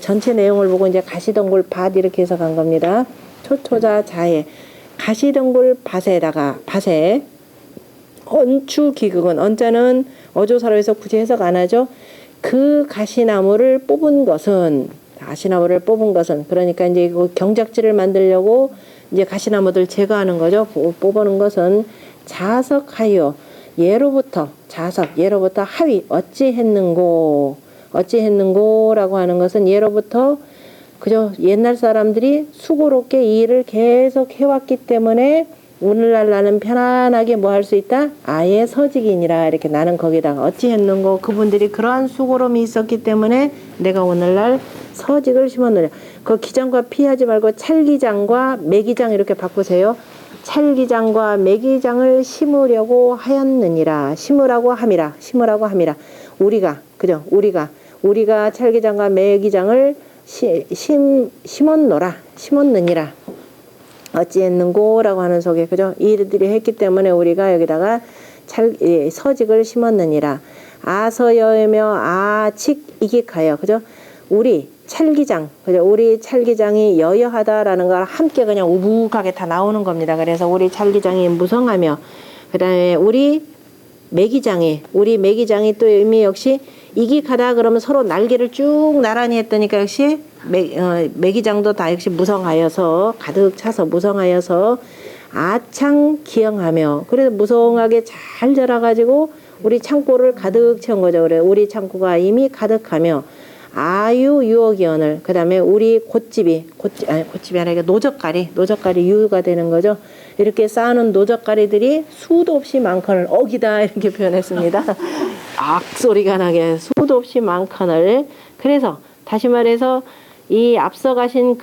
전체 내용을 보고 이제 가시덩굴 밭 이렇게 해서 간 겁니다. 초초자 자에, 가시덩굴 밭에, 언추기극은, 언자는 어조사로에서 굳이 해석 안 하죠. 그 가시나무를 뽑은 것은 그러니까 이제 경작지를 만들려고 이제 가시나무들 제거하는 거죠. 뽑아는 것은 자석하여 예로부터 하위 어찌했는고라고 하는 것은 예로부터 그저 옛날 사람들이 수고롭게 이 일을 계속 해왔기 때문에 오늘날 나는 편안하게 뭐 할 수 있다? 아예 서직이니라. 이렇게 나는 거기다가 어찌했는고 그분들이 그러한 수고로움이 있었기 때문에 내가 오늘날 서직을 심었느냐. 그 기장과 피하지 말고 찰기장과 매기장 이렇게 바꾸세요. 찰기장과 매기장을 심으려고 하였느니라. 심으라고 함이라. 우리가 찰기장과 매기장을 심었느니라. 어찌했는고라고 하는 속에 그죠? 이들이 했기 때문에 우리가 여기다가 서직을 심었느니라. 아서여며 아칙 이익하여 그죠? 우리 찰기장 그죠? 우리 찰기장이 여여하다라는 걸 함께 그냥 우북하게 다 나오는 겁니다. 그래서 우리 찰기장이 무성하며 그다음에 우리 매기장이 또 의미 역시 이익하다 그러면 서로 날개를 쭉 나란히 했다니까 역시 매기장도 다 역시 무성하여서 가득 차서 무성하여서 아창 기영하며 그래서 무성하게 잘 자라가지고 우리 창고를 가득 채운 거죠. 그래 우리 창고가 이미 가득하며 아유 유어기원을 그다음에 우리 곧집이 아니라 노젓가리 유가 되는 거죠. 이렇게 쌓아놓은 노젓가리들이 수도 없이 많거늘 어기다 이렇게 표현했습니다. 악소리가 나게 수도 없이 많거늘. 그래서 다시 말해서 이 앞서가신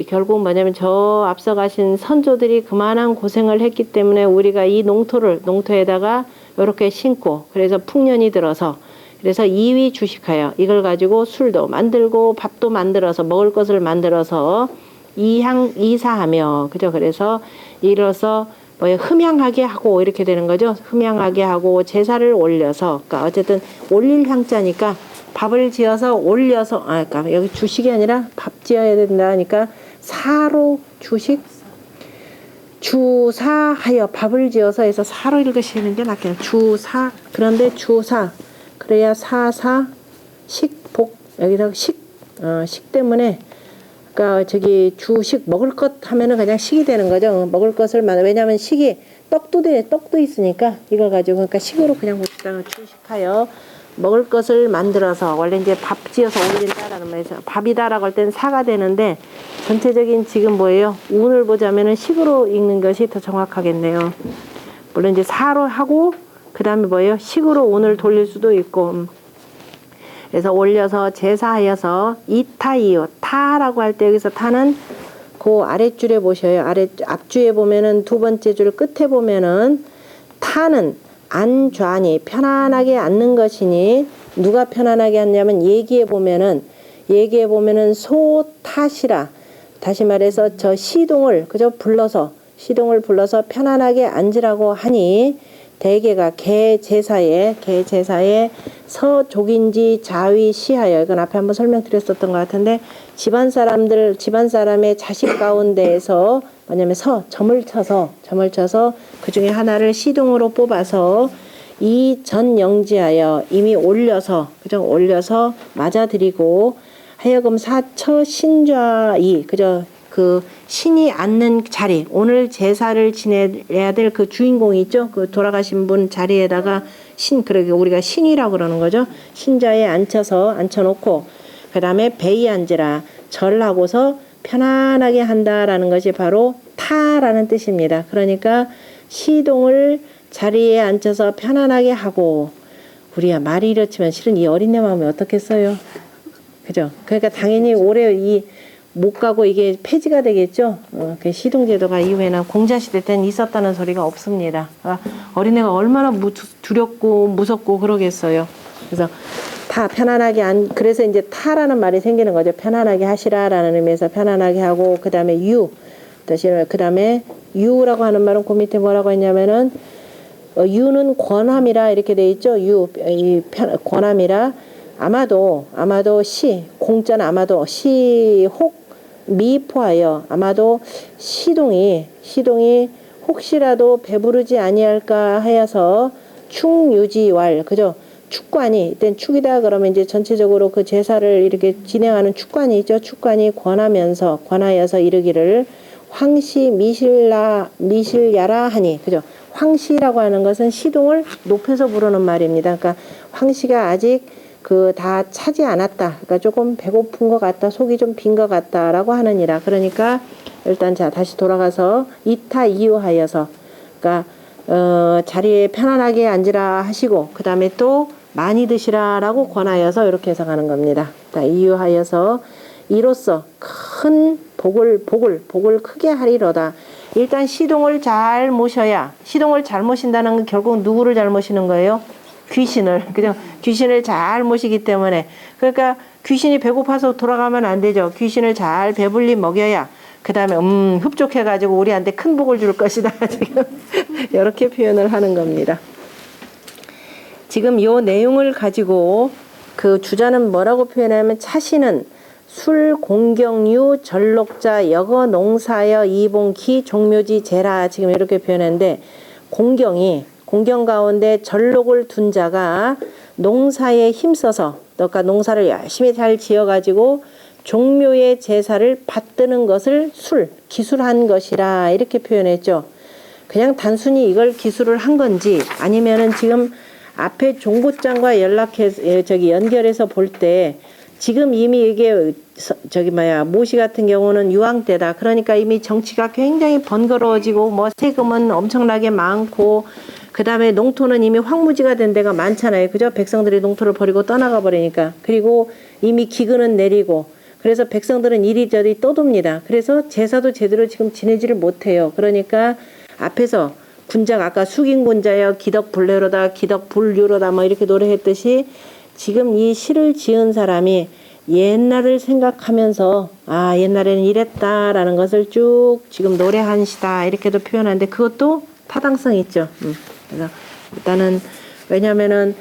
결국 뭐냐면 저 앞서가신 선조들이 그만한 고생을 했기 때문에 우리가 이 농토에다가 이렇게 심고 그래서 풍년이 들어서 그래서 이위 주식하여 이걸 가지고 술도 만들고 밥도 만들어서 먹을 것을 만들어서 이사하며 그죠. 그래서 이로써 흠양하게 하고 이렇게 되는 거죠. 흠양하게 하고 제사를 올려서 그러니까 어쨌든 올릴 향자니까 밥을 지어서 올려서 그러니까 여기 주식이 아니라 밥 지어야 된다니까 사로 주사하여 밥을 지어서 해서 사로 읽으시는 게 낫겠네요. 주사 그런데 주사 그래야 사사 식복 여기서 식 때문에 그러니까 저기 주식 먹을 것 하면은 그냥 식이 되는 거죠. 먹을 것을 왜냐하면 식이 떡도 있으니까 이걸 가지고 그러니까 식으로 그냥 봅시다. 주식하여 먹을 것을 만들어서 원래 이제 밥 지어서 올린다라는 말에서 밥이다라고 할 때는 사가 되는데 전체적인 지금 뭐예요? 운을 보자면은 식으로 읽는 것이 더 정확하겠네요. 물론 이제 사로 하고 그 다음에 뭐예요? 식으로 운을 돌릴 수도 있고 그래서 올려서 제사하여서 이타이요 타라고 할 때 여기서 타는 그 아랫줄에 보셔요. 앞줄에 보면은 두 번째 줄 끝에 보면은 타는 안좌니 편안하게 앉는 것이니 누가 편안하게 앉냐면 얘기해 보면은 소탓이라 다시 말해서 저 시동을 불러서 편안하게 앉으라고 하니 대개가 개제사에 서족인지 자위 시하여 이건 앞에 한번 설명드렸었던 것 같은데 집안 사람의 자식 가운데에서 뭐냐면 점을 쳐서 그 중에 하나를 시동으로 뽑아서 이 전영지하여 이미 올려서 맞아들이고 하여금 사처 신좌이 그 신이 앉는 자리 오늘 제사를 지내야 될 그 주인공이 있죠. 그 돌아가신 분 자리에다가 그러게 우리가 신이라고 그러는 거죠. 신자에 앉혀놓고 그 다음에 배에 앉으라 절하고서 편안하게 한다라는 것이 바로 타라는 뜻입니다. 그러니까 시동을 자리에 앉혀서 편안하게 하고. 우리야 말이 이렇지만 실은 이 어린애 마음이 어떻겠어요? 그죠? 그러니까 당연히 올해 이 못 가고 이게 폐지가 되겠죠? 그 시동제도가 이후에는 공자시대 때는 있었다는 소리가 없습니다. 어린애가 얼마나 두렵고 무섭고 그러겠어요. 그래서 다 편안하게 그래서 이제 타라는 말이 생기는 거죠. 편안하게 하시라라는 의미에서 편안하게 하고, 그 다음에 그 다음에 유라고 하는 말은 그 밑에 뭐라고 했냐면은, 유는 권함이라 이렇게 돼 있죠. 권함이라 아마도 공자는 아마도 미포하여 아마도 시동이 혹시라도 배부르지 아니할까 하여서 축유지왈, 그죠? 축관이, 이땐 축이다 그러면 이제 전체적으로 그 제사를 이렇게 진행하는 축관이 있죠. 축관이 권하여서 이르기를 황시 미실야라 하니, 그죠? 황시라고 하는 것은 시동을 높여서 부르는 말입니다. 그러니까 황시가 아직 다 차지 않았다. 그러니까 조금 배고픈 것 같다. 속이 좀 빈 것 같다라고 하느니라. 그러니까 일단 자 다시 돌아가서 이타 이유하여서, 그러니까 자리에 편안하게 앉으라 하시고, 그 다음에 또 많이 드시라라고 권하여서 이렇게 해석하는 겁니다. 자, 이유하여서 이로써 큰 복을 크게 하리로다. 일단 시동을 잘 모셔야, 시동을 잘 모신다는 건 결국 누구를 잘 모시는 거예요? 귀신을, 그죠? 귀신을 잘 모시기 때문에. 그러니까 귀신이 배고파서 돌아가면 안 되죠. 귀신을 잘 배불리 먹여야, 그 다음에 흡족해가지고 우리한테 큰 복을 줄 것이다. 지금 이렇게 표현을 하는 겁니다. 지금 요 내용을 가지고 그 주자는 뭐라고 표현하면, 차시는 술 공경유 절록자 여거 농사여 이봉기 종묘지 제라, 지금 이렇게 표현했는데, 공경 가운데 절록을 둔 자가 농사에 힘써서, 그러니까 농사를 열심히 잘 지어가지고 종묘의 제사를 받드는 것을 기술한 것이라 이렇게 표현했죠. 그냥 단순히 이걸 기술을 한 건지, 아니면은 지금 앞에 종고장과 연결해서 볼 때 지금 이미 이게 모시 같은 경우는 유황 때다. 그러니까 이미 정치가 굉장히 번거로워지고 세금은 엄청나게 많고, 그 다음에 농토는 이미 황무지가 된 데가 많잖아요. 그죠? 백성들이 농토를 버리고 떠나가 버리니까. 그리고 이미 기근은 내리고, 그래서 백성들은 이리저리 떠돕니다. 그래서 제사도 제대로 지금 지내지를 못해요. 그러니까 앞에서 군자가 아까 숙인군자여 기덕불례로다 기덕불유로다 이렇게 노래했듯이, 지금 이 시를 지은 사람이 옛날을 생각하면서 옛날에는 이랬다라는 것을 쭉 지금 노래한 시다 이렇게도 표현하는데, 그것도 타당성 있죠. 그래서 일단은 왜냐면은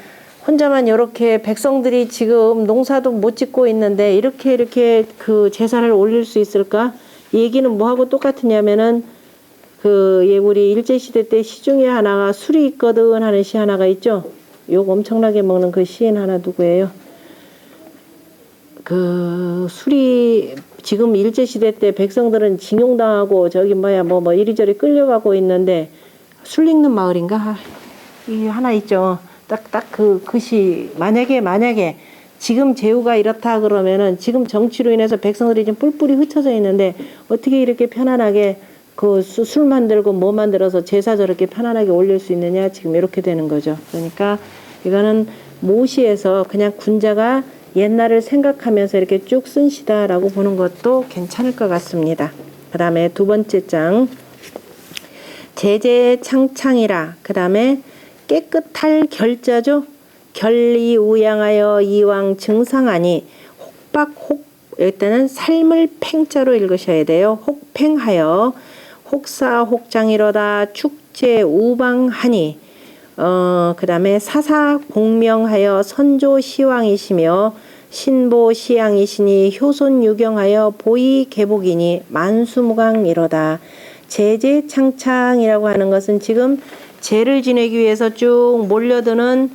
혼자만 이렇게 백성들이 지금 농사도 못 짓고 있는데 이렇게 그 제사를 올릴 수 있을까? 이 얘기는 뭐하고 똑같으냐면은 우리 일제시대 때 시 중에 하나가 술이 있거든 하는 시 하나가 있죠. 욕 엄청나게 먹는 그 시인 하나 누구예요? 술이 지금 일제시대 때 백성들은 징용당하고 이리저리 끌려가고 있는데, 술 읽는 마을인가? 이 하나 있죠. 딱 그 시, 만약에 지금 제후가 이렇다 그러면은 지금 정치로 인해서 백성들이 좀 뿔뿔이 흩어져 있는데 어떻게 이렇게 편안하게 술 만들고 만들어서 제사 저렇게 편안하게 올릴 수 있느냐, 지금 이렇게 되는 거죠. 그러니까 이거는 모시에서 그냥 군자가 옛날을 생각하면서 이렇게 쭉 쓴 시다라고 보는 것도 괜찮을 것 같습니다. 그 다음에 두 번째 장, 제제창창이라, 그 다음에 깨끗할 결자죠. 결리우양하여 이왕 증상하니 일단은 삶을 팽자로 읽으셔야 돼요. 혹팽하여 혹사혹장이로다 축제 우방하니, 그 다음에 사사공명하여 선조시왕이시며 신보시양이시니 효손유경하여 보이개복이니 만수무강이로다. 제제창창이라고 하는 것은 지금 제를 지내기 위해서 쭉 몰려드는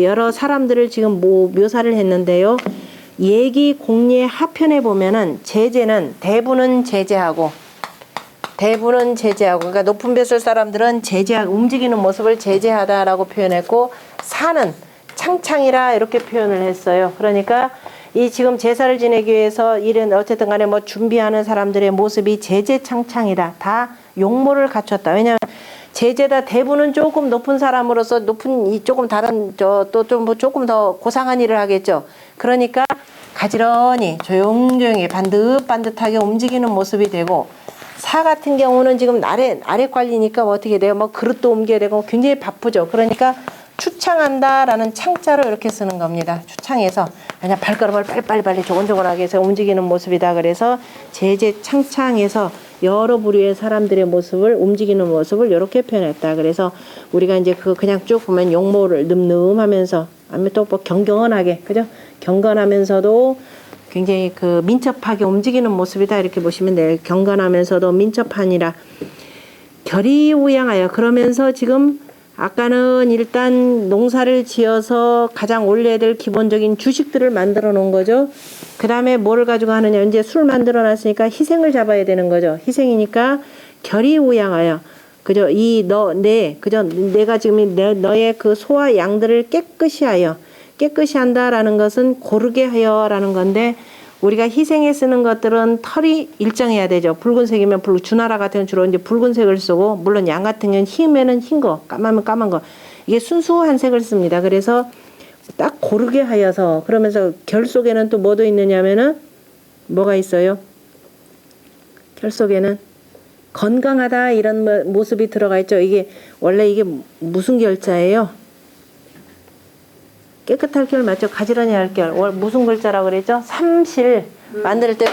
여러 사람들을 지금 묘사를 했는데요. 얘기 공예 하편에 보면은 제제는 대부는 제제하고, 그러니까 높은 뱃을 사람들은 움직이는 모습을 제제하다라고 표현했고, 사는 창창이라 이렇게 표현을 했어요. 그러니까 이 지금 제사를 지내기 위해서 어쨌든 간에 준비하는 사람들의 모습이 제제창창이다. 다 용모를 갖췄다. 왜냐하면 제재다 대부는 조금 높은 사람으로서 높은 이 조금 다른 또 좀 뭐 조금 더 고상한 일을 하겠죠. 그러니까 가지런히 조용조용히 반듯반듯하게 움직이는 모습이 되고, 사 같은 경우는 지금 아래 관리니까 뭐 어떻게 돼요? 뭐 그릇도 옮겨야 되고 굉장히 바쁘죠. 그러니까 추창한다라는 창자로 이렇게 쓰는 겁니다. 추창해서 그냥 발걸음을 빨리빨리 조곤조곤하게 해서 움직이는 모습이다. 그래서 제재 창창해서 여러 부류의 사람들의 모습을 움직이는 모습을 이렇게 표현했다. 그래서 우리가 이제 그냥 쭉 보면 용모를 늠름하면서 아니면 또 뭐 경건하게, 그죠? 경건하면서도 굉장히 그 민첩하게 움직이는 모습이다. 이렇게 보시면 돼요. 경건하면서도 민첩하니라. 결의우양하여. 그러면서 지금 아까는 일단 농사를 지어서 가장 올려야 될 기본적인 주식들을 만들어 놓은 거죠. 그 다음에 뭐를 가지고 하느냐. 이제 술 만들어 놨으니까 희생을 잡아야 되는 거죠. 희생이니까 결의우양하여. 그죠? 그죠? 내가 지금 너의 그 소와 양들을 깨끗이 하여. 깨끗이 한다라는 것은 고르게 하여라는 건데, 우리가 희생에 쓰는 것들은 털이 일정해야 되죠. 붉은색이면 주나라 같은 경우는 주로 이제 붉은색을 쓰고, 물론 양 같은 경우는 흰면은 흰 거, 까마면 까만 거. 이게 순수한 색을 씁니다. 그래서 딱 고르게 하여서, 그러면서 결 속에는 또 뭐도 있느냐면은 뭐가 있어요? 결 속에는 건강하다 이런 모습이 들어가 있죠. 이게 원래 이게 무슨 결자예요? 깨끗할 결 맞죠? 가지런히 할 결. 무슨 글자라고 그랬죠? 삼실. 만들 때도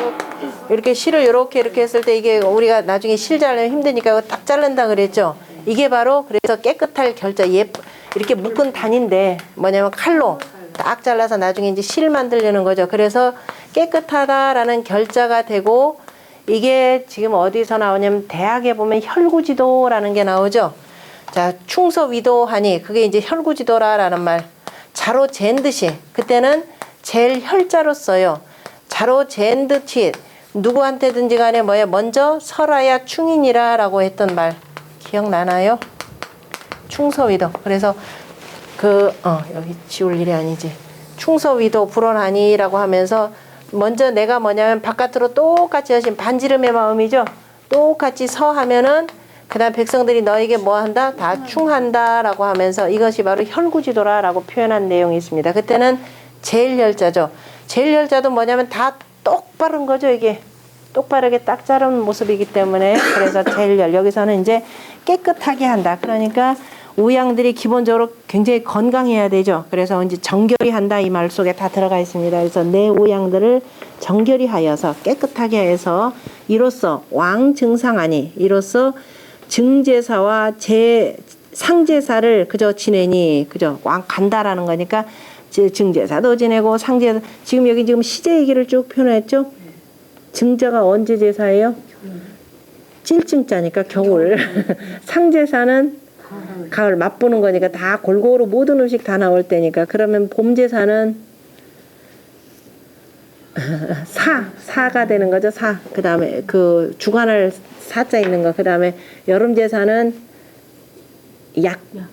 이렇게 실을 이렇게 했을 때 이게 우리가 나중에 실 자르면 힘드니까 이거 딱 자른다 그랬죠? 이게 바로 그래서 깨끗할 결자. 이렇게 묶은 단인데 뭐냐면 칼로 딱 잘라서 나중에 이제 실 만들려는 거죠. 그래서 깨끗하다라는 결자가 되고, 이게 지금 어디서 나오냐면 대학에 보면 혈구지도라는 게 나오죠. 자, 충서위도하니 그게 이제 혈구지도라는 말. 자로 잰 듯이, 그때는 젤 혈자로 써요. 자로 잰 듯이 누구한테든지 간에 먼저 설하야 충인이라 라고 했던 말 기억나나요? 충서위도. 그래서 여기 지울 일이 아니지. 충서위도 불언하니라고 하면서 먼저 내가 뭐냐면 바깥으로 똑같이 하신 반지름의 마음이죠. 똑같이 서하면은 그 다음 백성들이 너에게 뭐 한다? 다 충한다라고 하면서 이것이 바로 혈구지도라라고 표현한 내용이 있습니다. 그때는 제일혈자죠. 제일혈자도 뭐냐면 다 똑바른 거죠. 이게 똑바르게 딱 자른 모습이기 때문에, 그래서 제일혈. 여기서는 이제 깨끗하게 한다. 그러니까 우양들이 기본적으로 굉장히 건강해야 되죠. 그래서 이제 정결히 한다 이 말 속에 다 들어가 있습니다. 그래서 내 우양들을 정결히 하여서 깨끗하게 해서 이로써 왕증상하니, 이로써 증제사와 상제사를 그저 지내니, 그저 왕 간다라는 거니까 증제사도 지내고 상제사. 지금 여기 지금 시제 얘기를 쭉 표현했죠. 증자가 언제 제사예요? 찔증자니까 겨울. 상제사는 가을 맛보는 거니까 다 골고루 모든 음식 다 나올 때니까. 그러면 봄 제사는 사가 되는 거죠. 사. 그 다음에 그 주관할 사자 있는 거. 그 다음에 여름 제사는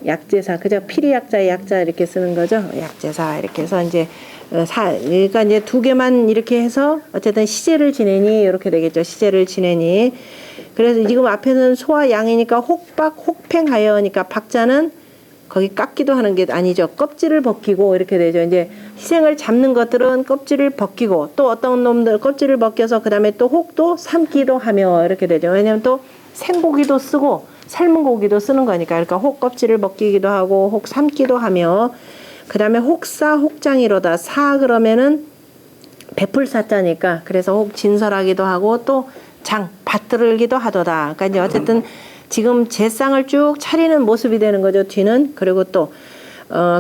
약제사. 그죠? 피리약자의 약자 이렇게 쓰는 거죠. 약제사. 이렇게 해서 이제 그러니까 이제 두 개만 이렇게 해서 어쨌든 시제를 지내니 이렇게 되겠죠. 시제를 지내니. 그래서 지금 앞에는 소와 양이니까 혹박 혹팽하여니까 박자는 거기 깎기도 하는 게 아니죠. 껍질을 벗기고 이렇게 되죠. 이제 희생을 잡는 것들은 껍질을 벗기고, 또 어떤 놈들 껍질을 벗겨서 그 다음에 또 혹도 삶기도 하며 이렇게 되죠. 왜냐면 또 생고기도 쓰고 삶은 고기도 쓰는 거니까. 그러니까 혹 껍질을 벗기기도 하고 혹 삶기도 하며, 그 다음에 혹사 혹장이로다. 사 그러면은 베풀사자니까 그래서 혹 진설하기도 하고 또 밭들기도 하도다. 그러니까 이제 어쨌든 지금 제상을 쭉 차리는 모습이 되는 거죠. 뒤는. 그리고 또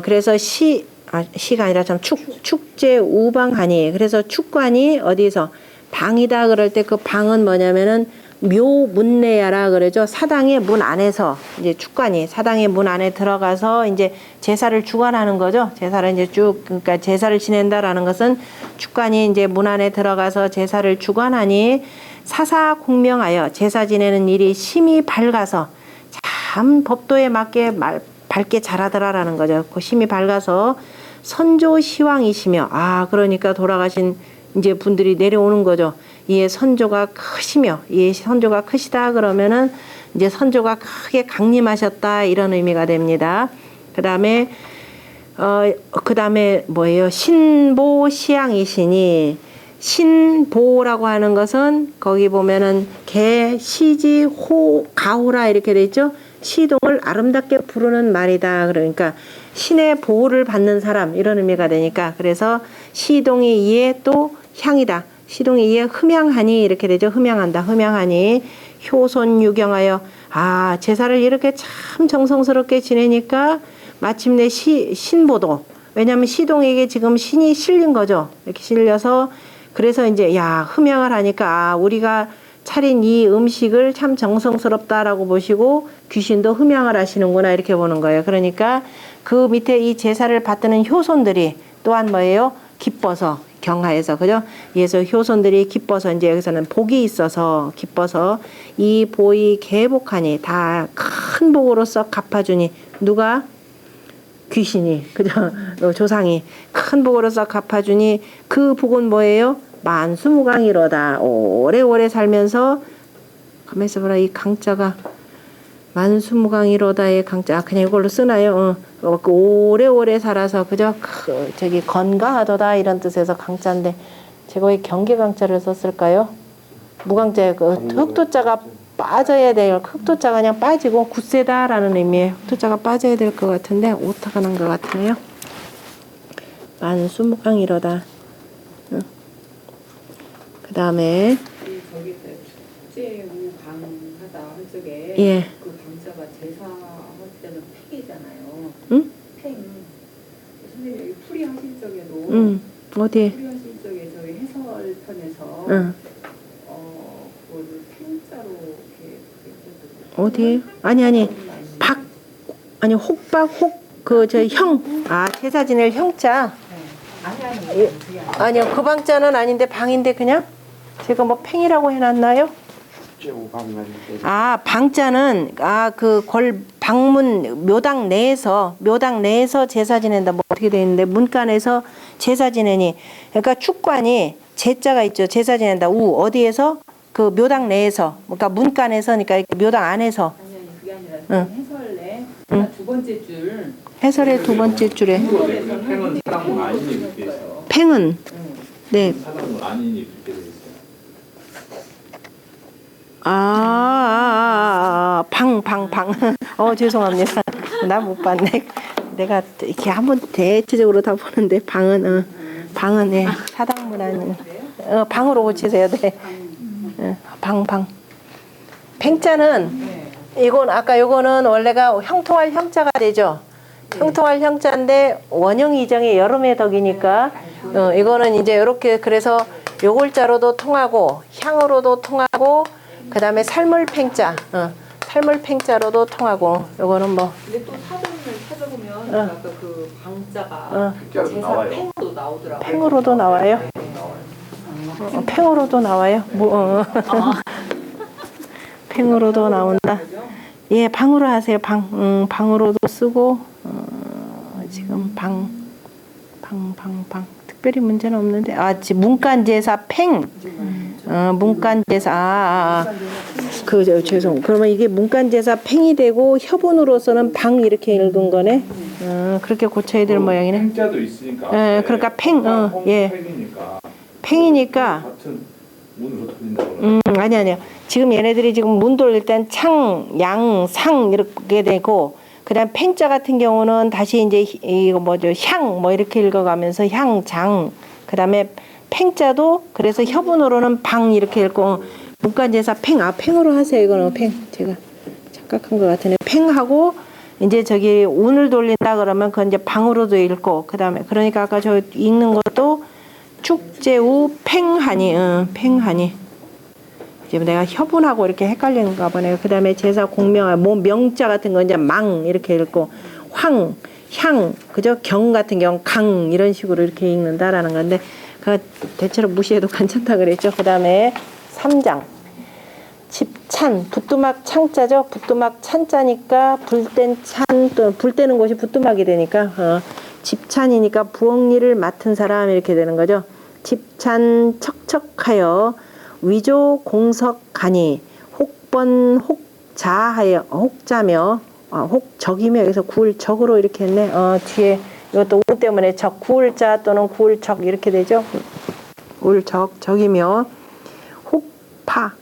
그래서 시가 아니라 참 축제 우방하니. 그래서 축관이 어디서 방이다 그럴 때 그 방은 뭐냐면은 묘문내야라 그러죠. 사당의 문 안에서 이제 축관이 사당의 문 안에 들어가서 이제 제사를 주관하는 거죠. 제사를 이제 그러니까 제사를 지낸다라는 것은 축관이 이제 문 안에 들어가서 제사를 주관하니, 사사공명하여 제사 지내는 일이 심히 밝아서 참 법도에 맞게 밝게 잘하더라라는 거죠. 그 심히 밝아서 선조시왕이시며, 그러니까 돌아가신 이제 분들이 내려오는 거죠. 이에 선조가 크시며, 이에 선조가 크시다 그러면은 이제 선조가 크게 강림하셨다 이런 의미가 됩니다. 그다음에 뭐예요? 신보시양이시니, 신보라고 하는 것은 거기 보면은 개, 시지, 호, 가호라 이렇게 돼 있죠. 시동을 아름답게 부르는 말이다. 그러니까 신의 보호를 받는 사람 이런 의미가 되니까, 그래서 시동이 이에 또 향이다. 시동이 이에 흠양하니 이렇게 되죠. 흠양한다. 흠양하니 효손 유경하여, 아 제사를 이렇게 참 정성스럽게 지내니까 마침내 신보도, 왜냐하면 시동에게 지금 신이 실린 거죠. 이렇게 실려서, 그래서 이제 야 흠양을 하니까 우리가 차린 이 음식을 참 정성스럽다라고 보시고 귀신도 흠양을 하시는구나 이렇게 보는 거예요. 그러니까 그 밑에 이 제사를 받드는 효손들이 또한 뭐예요? 기뻐서, 경하에서, 그죠? 그래서 효손들이 기뻐서, 이제 여기서는 복이 있어서 기뻐서 이 보이 개복하니, 다 큰 복으로서 갚아주니, 누가? 귀신이, 그죠? 조상이 큰 복으로서 갚아주니, 그 복은 뭐예요? 만수무강이로다. 오래오래 살면서, 가만히 있어보라. 이 강자가 만수무강이로다의 강자, 그냥 이걸로 쓰나요? 오래오래 살아서, 그죠? 저기 건강하도다 이런 뜻에서 강자인데, 제가 왜 경계강자를 썼을까요? 무강자에 흑도자가 빠져야 돼요. 흑도자가 그냥 빠지고 굳세다라는 의미에 흑도자가 빠져야 될 것 같은데 오타가 난 것 같으네요. 만수무강이로다. 그 다음에 저기 축제우강하다 할 적에 예. 그 강자가 제사할 때는 팽이잖아요. 응? 팽. 선생님 여기 풀이 하실 적에도 어디? 풀이 하실 적에 저희 해설편에서 응. 그거를 팽자로 이렇게 어디? 아니 혹박 제사 지낼 형자. 아니요, 그 방자는 아닌데 방인데 그냥 제가 뭐 팽이라고 해놨나요? 아, 방자는 그 방문 묘당 내에서 제사 지낸다. 뭐 어떻게 돼 있는데 문간에서 제사 지내니, 그러니까 축관이 제자가 있죠. 제사 지낸다. 어디에서? 그 묘당 내에서, 그러니까 문간에서, 그러니까 묘당 안에서. 아니 그게 아니라 해설에 두 번째 줄. 해설의 두 번째 줄에 팽은 사당문 아니니 그렇게 있어요. 팽은 네. 사당문 아니니 그렇게 돼 있어요. 방. 죄송합니다. 나 못 봤네. 내가 이렇게 한번 대체적으로 다 보는데 방은 네. 사당문 아니. 방으로 고치세요. 네. 방. 팽자는 요거는 원래가 형통할 형자가 되죠. 형통할 형자인데 원형 이정의 여름의 덕이니까 이거는 이제 이렇게, 그래서 요골자로도 통하고 향으로도 통하고, 그다음에 삶을 팽자, 삶을 팽자로도 통하고, 요거는 뭐. 근데 또 사전을 찾아보면 아까 그 방자가 제사 팽으로 나오더라고요. 팽으로도 나와요? 팽으로도 나와요? 팽으로도 나온다. 예, 방으로 하세요. 방으로도 쓰고, 지금 방. 특별히 문제는 없는데, 문간제사 팽. 문간제사. 죄송. 그러면 이게 문간제사 팽이 되고 협운으로서는 방 이렇게 읽은 거네. 그렇게 고쳐야 될 모양이네. 팽자도 있으니까. 예, 그러니까 예. 팽이니까. 같은 문으로 돌린다고. 아니요. 지금 얘네들이 지금 문 돌릴 땐 창, 양, 상 이렇게 되고, 그다음 팽자 같은 경우는 다시 이제 이거 향 이렇게 읽어가면서 향, 장. 그다음에 팽자도 그래서 협운으로는 방 이렇게 읽고, 문간제사 팽으로 하세요. 이거는 팽. 제가 착각한 것 같으네. 팽하고 이제 저기 운을 돌린다 그러면 그건 이제 방으로도 읽고, 그다음에 그러니까 아까 저 읽는 것도 축제우 팽하니. 지금 내가 협운하고 이렇게 헷갈리는가 보네요. 그 다음에 제사 공명하, 명자 같은 거 이제 망 이렇게 읽고, 향, 그죠? 경 같은 경우 강 이런 식으로 이렇게 읽는다라는 건데, 그 대체로 무시해도 괜찮다 그랬죠. 그 다음에 3장. 집찬, 부뚜막 창자죠. 부뚜막 찬자니까 불 때는 곳이 부뚜막이 되니까, 집찬이니까 부엌일을 맡은 사람 이렇게 되는 거죠. 집찬 척척하여 위조 공석하니, 혹번 자하여 혹자며 혹적이며 여기서 구울적으로 이렇게 했네. 뒤에 이것도 우 때문에 적 구울자 또는 구울적 이렇게 되죠. 구울적 적이며 혹파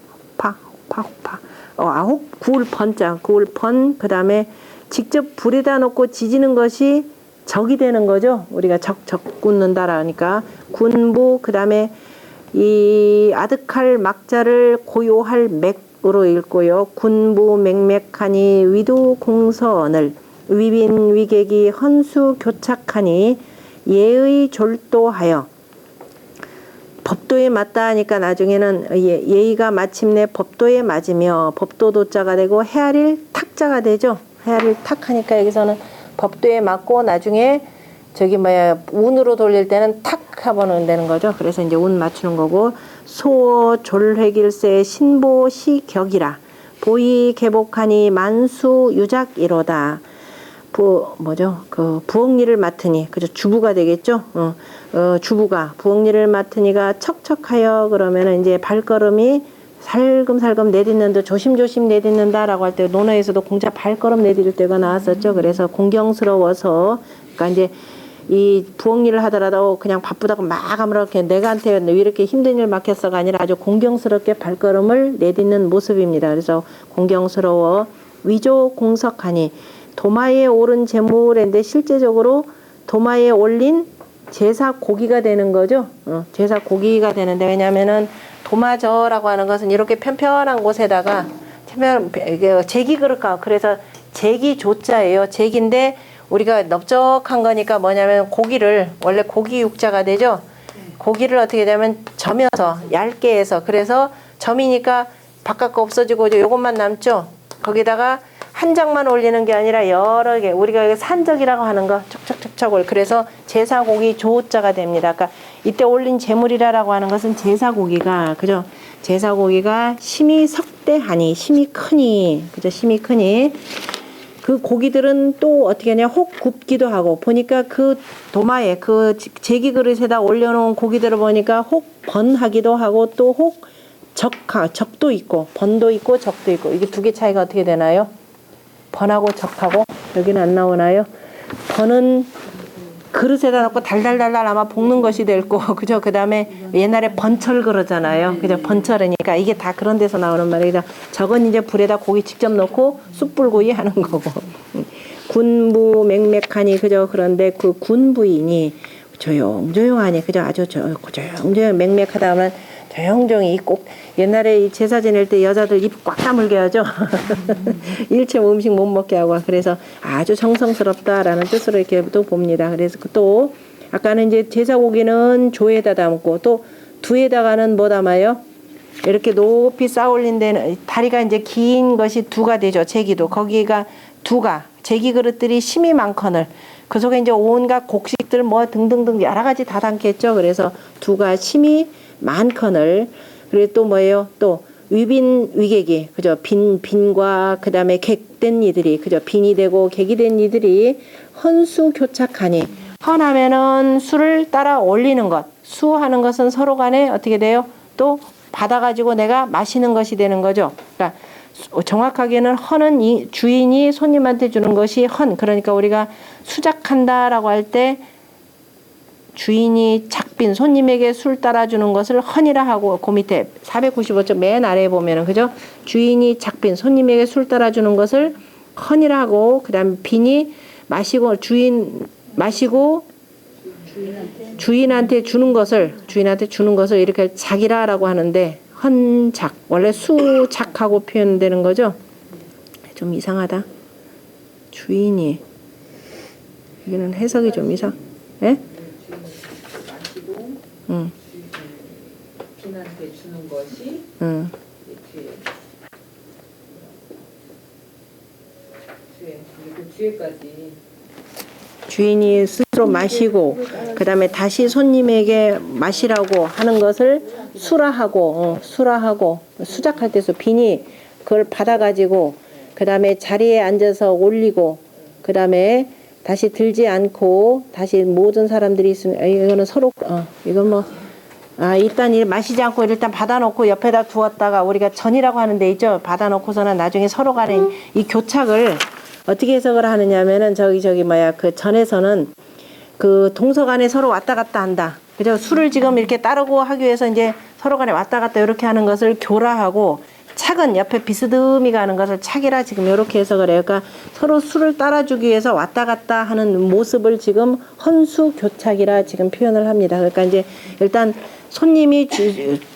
구울번자 구울번 그 다음에 직접 불에다 놓고 지지는 것이 적이 되는 거죠. 우리가 적 굽는다라니까 군부 그 다음에 이 아득할 막자를 고요할 맥으로 읽고요. 군부 맹맥하니 위도 공서언을 위빈 위객이 헌수 교착하니 예의 졸도하여 법도에 맞다 하니까 나중에는 예의가 마침내 법도에 맞으며 법도도자가 되고 헤아릴 탁자가 되죠. 헤아릴 탁 하니까 여기서는 법도에 맞고 나중에 운으로 돌릴 때는 탁 하면 되는 거죠. 그래서 이제 운 맞추는 거고 소어 졸회길세 신보시격이라 보이 개복하니 만수 유작이로다. 부엌일을 맡으니 그죠 주부가 되겠죠. 주부가 부엌일을 맡으니가 척척하여 그러면은 이제 발걸음이 살금살금 내딛는다 조심조심 내딛는다라고 할 때 논어에서도 공자 발걸음 내딛을 때가 나왔었죠. 그래서 공경스러워서 그러니까 이제 이 부엌일을 하더라도 그냥 바쁘다고 막 아무렇게 내가한테 왜 이렇게 힘든 일 맡겼어가 아니라 아주 공경스럽게 발걸음을 내딛는 모습입니다. 그래서 공경스러워 위조 공석하니 도마에 오른 제물인데 실제적으로 도마에 올린 제사 고기가 되는 거죠. 제사 고기가 되는데 왜냐면은 도마저라고 하는 것은 이렇게 편편한 곳에다가 제기 그릇가 그래서 제기 조자예요. 제기인데 우리가 넓적한 거니까 뭐냐면 고기를 원래 고기 육자가 되죠. 고기를 어떻게 되면 점여서 얇게 해서 그래서 점이니까 바깥 거 없어지고 요것만 남죠. 거기다가 한 장만 올리는 게 아니라 여러 개 우리가 산적이라고 하는 거 척척척척을 그래서 제사고기 조자가 됩니다. 그러니까 이때 올린 제물이라고 하는 것은 제사고기가 그죠? 제사고기가 심히 석대하니 심히 크니 그죠? 심히 크니 그 고기들은 또 어떻게 하냐 혹 굽기도 하고 보니까 그 도마에 그 제기 그릇에다 올려놓은 고기들을 보니까 혹 번하기도 하고 또 혹 적도 있고 번도 있고 적도 있고 이게 두 개 차이가 어떻게 되나요? 번하고 적하고 여기는 안 나오나요? 번은 그릇에다 놓고 달달달달 아마 볶는 것이 될 거고 그죠? 그 다음에 옛날에 번철 그러잖아요. 그죠? 번철이니까 이게 다 그런 데서 나오는 말이죠. 적은 이제 불에다 고기 직접 넣고 숯불구이 하는 거고 군부 맹맥하니 그죠? 그런데 그 군부인이 조용조용하니 그죠? 아주 조용조용 맹맥하다 하면 조용조용히 꼭 옛날에 이 제사 지낼 때 여자들 입 꽉 다물게 하죠. 일체 음식 못 먹게 하고 그래서 아주 정성스럽다라는 뜻으로 이렇게 또 봅니다. 그래서 또 아까는 이제 제사 고기는 조에다 담고 또 두에다가는 뭐 담아요? 이렇게 높이 쌓아 올린 데는 다리가 이제 긴 것이 두가 되죠. 제기도 거기가 두가 제기 그릇들이 심이 많거늘 그 속에 이제 온갖 곡식들 뭐 등등등 여러 가지 다 담겠죠. 그래서 두가 심이 많거늘 그리고 또 뭐예요? 또 위빈 위객이 그죠? 빈과 그 다음에 객된 이들이 그죠? 빈이 되고 객이 된 이들이 헌수 교착하니 헌하면은 수를 따라 올리는 것 수하는 것은 서로 간에 어떻게 돼요? 또 받아가지고 내가 마시는 것이 되는 거죠. 그러니까 정확하게는 헌은 주인이 손님한테 주는 것이 헌 그러니까 우리가 수작한다라고 할 때 주인이 작빈 손님에게 술 따라주는 것을 헌이라 하고 그 밑에 495쪽 맨 아래에 보면은 그죠? 주인이 작빈 손님에게 술 따라주는 것을 헌이라 하고 그다음 빈이 마시고 주인한테 주는 것을 이렇게 작이라라고 하는데 헌작 원래 수작하고 표현되는 거죠. 좀 이상하다. 주인이 여기는 해석이 좀 이상. 예? 빈한테 주는 것이 뒤에까지 주인이 스스로 마시고 그 다음에 다시 손님에게 마시라고 하는 것을 수라하고 수작할 때서 빈이 그걸 받아가지고 그 다음에 자리에 앉아서 올리고 그 다음에 다시 들지 않고 다시 모든 사람들이 있으면 이거는 서로 이건 뭐 일단 마시지 않고 일단 받아놓고 옆에다 두었다가 우리가 전이라고 하는 데 있죠. 받아놓고서는 나중에 서로 간에 이 교착을 어떻게 해석을 하느냐면은 그 전에서는 그 동서 간에 서로 왔다 갔다 한다. 그죠? 술을 지금 이렇게 따르고 하기 위해서 이제 서로 간에 왔다 갔다 이렇게 하는 것을 교라하고, 착은 옆에 비스듬히 가는 것을 착이라 지금 이렇게 해석을 해요. 그러니까 서로 술을 따라주기 위해서 왔다 갔다 하는 모습을 지금 헌수교착이라 지금 표현을 합니다. 그러니까 이제 일단 손님이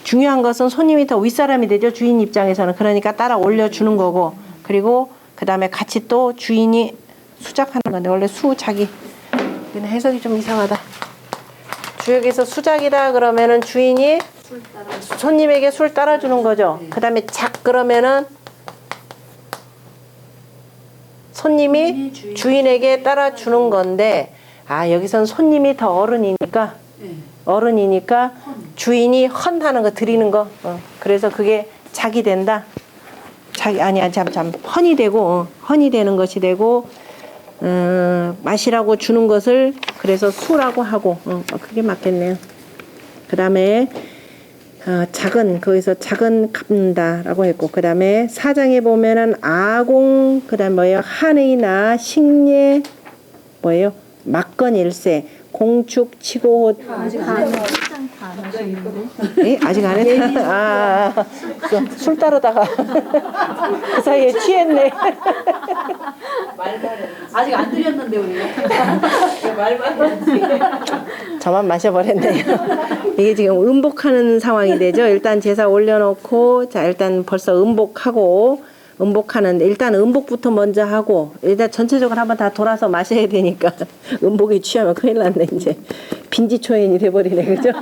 중요한 것은 손님이 더 윗사람이 되죠. 주인 입장에서는. 그러니까 따라 올려주는 거고, 그리고 그 다음에 같이 또 주인이 수작하는 건데, 원래 수작이 여기는 해석이 좀 이상하다. 주역에서 수작이다 그러면은 주인이 손님에게 술 따라주는 거죠. 그 다음에 작 그러면은 손님이 주인에게 따라주는 건데, 여기선 손님이 더 어른이니까 주인이 헌하는 거, 드리는 거. 그래서 그게 작이 된다. 헌이 되고, 헌이 되는 것이 되고, 마시라고 주는 것을 그래서 수라고 하고, 그게 맞겠네요. 그 다음에 작은, 거기서 작은 갚는다라고 했고, 그 다음에 사장에 보면은 아공, 그 다음 뭐예요? 한의나 식례, 뭐예요? 막건일세, 공축, 치고, 아직 안 하셨는데? 예? 아직 안 했다. 술 따르다가 그 사이에 취했네. 아직 안 드렸는데 우리가. 저만 마셔버렸네요. 이게 지금 음복하는 상황이 되죠. 일단 제사 올려놓고, 자, 일단 벌써 음복하는, 일단 음복부터 먼저 하고, 일단 전체적으로 한번 다 돌아서 마셔야 되니까, 음복에 취하면 큰일 났네, 이제. 빈지초인이 돼버리네, 그죠?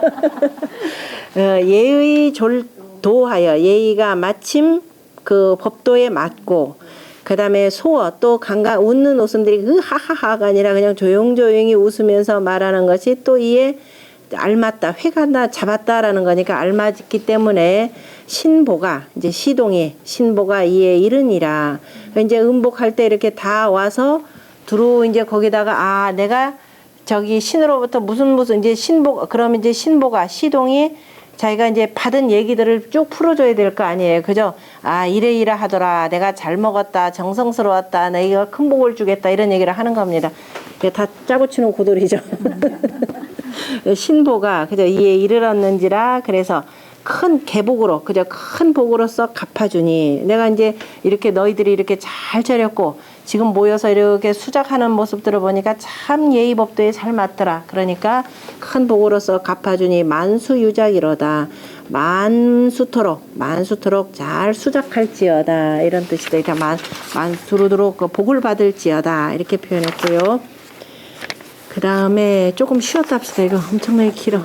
예의 졸도하여, 예의가 마침 그 법도에 맞고, 그 다음에 소어, 또 웃는 웃음들이 하하하가 아니라 그냥 조용조용히 웃으면서 말하는 것이 또 이에 알맞다, 회간다, 잡았다라는 거니까 알맞기 때문에 신보가, 이제 시동이, 신보가 이에 이르니라. 이제 음복할 때 이렇게 다 와서 이제 거기다가, 내가 저기 신으로부터 무슨 이제 그러면 이제 신보가, 시동이 자기가 이제 받은 얘기들을 쭉 풀어줘야 될 거 아니에요. 그죠? 이래 하더라. 내가 잘 먹었다. 정성스러웠다. 내가 큰 복을 주겠다. 이런 얘기를 하는 겁니다. 이게 다 짜고 치는 고돌이죠. 신보가, 그죠? 이에 이르렀는지라. 그래서 큰 계복으로, 그죠? 큰 복으로서 갚아주니. 내가 이제 이렇게 너희들이 이렇게 잘 차렸고, 지금 모여서 이렇게 수작하는 모습들을 보니까 참 예의법도에 잘 맞더라. 그러니까 큰 복으로서 갚아주니 만수유작이로다. 만수토록 잘 수작할지어다. 이런 뜻이다. 그러니까 두루두루 그 복을 받을지어다. 이렇게 표현했고요. 그 다음에 조금 쉬었다 합시다. 이거 엄청나게 길어.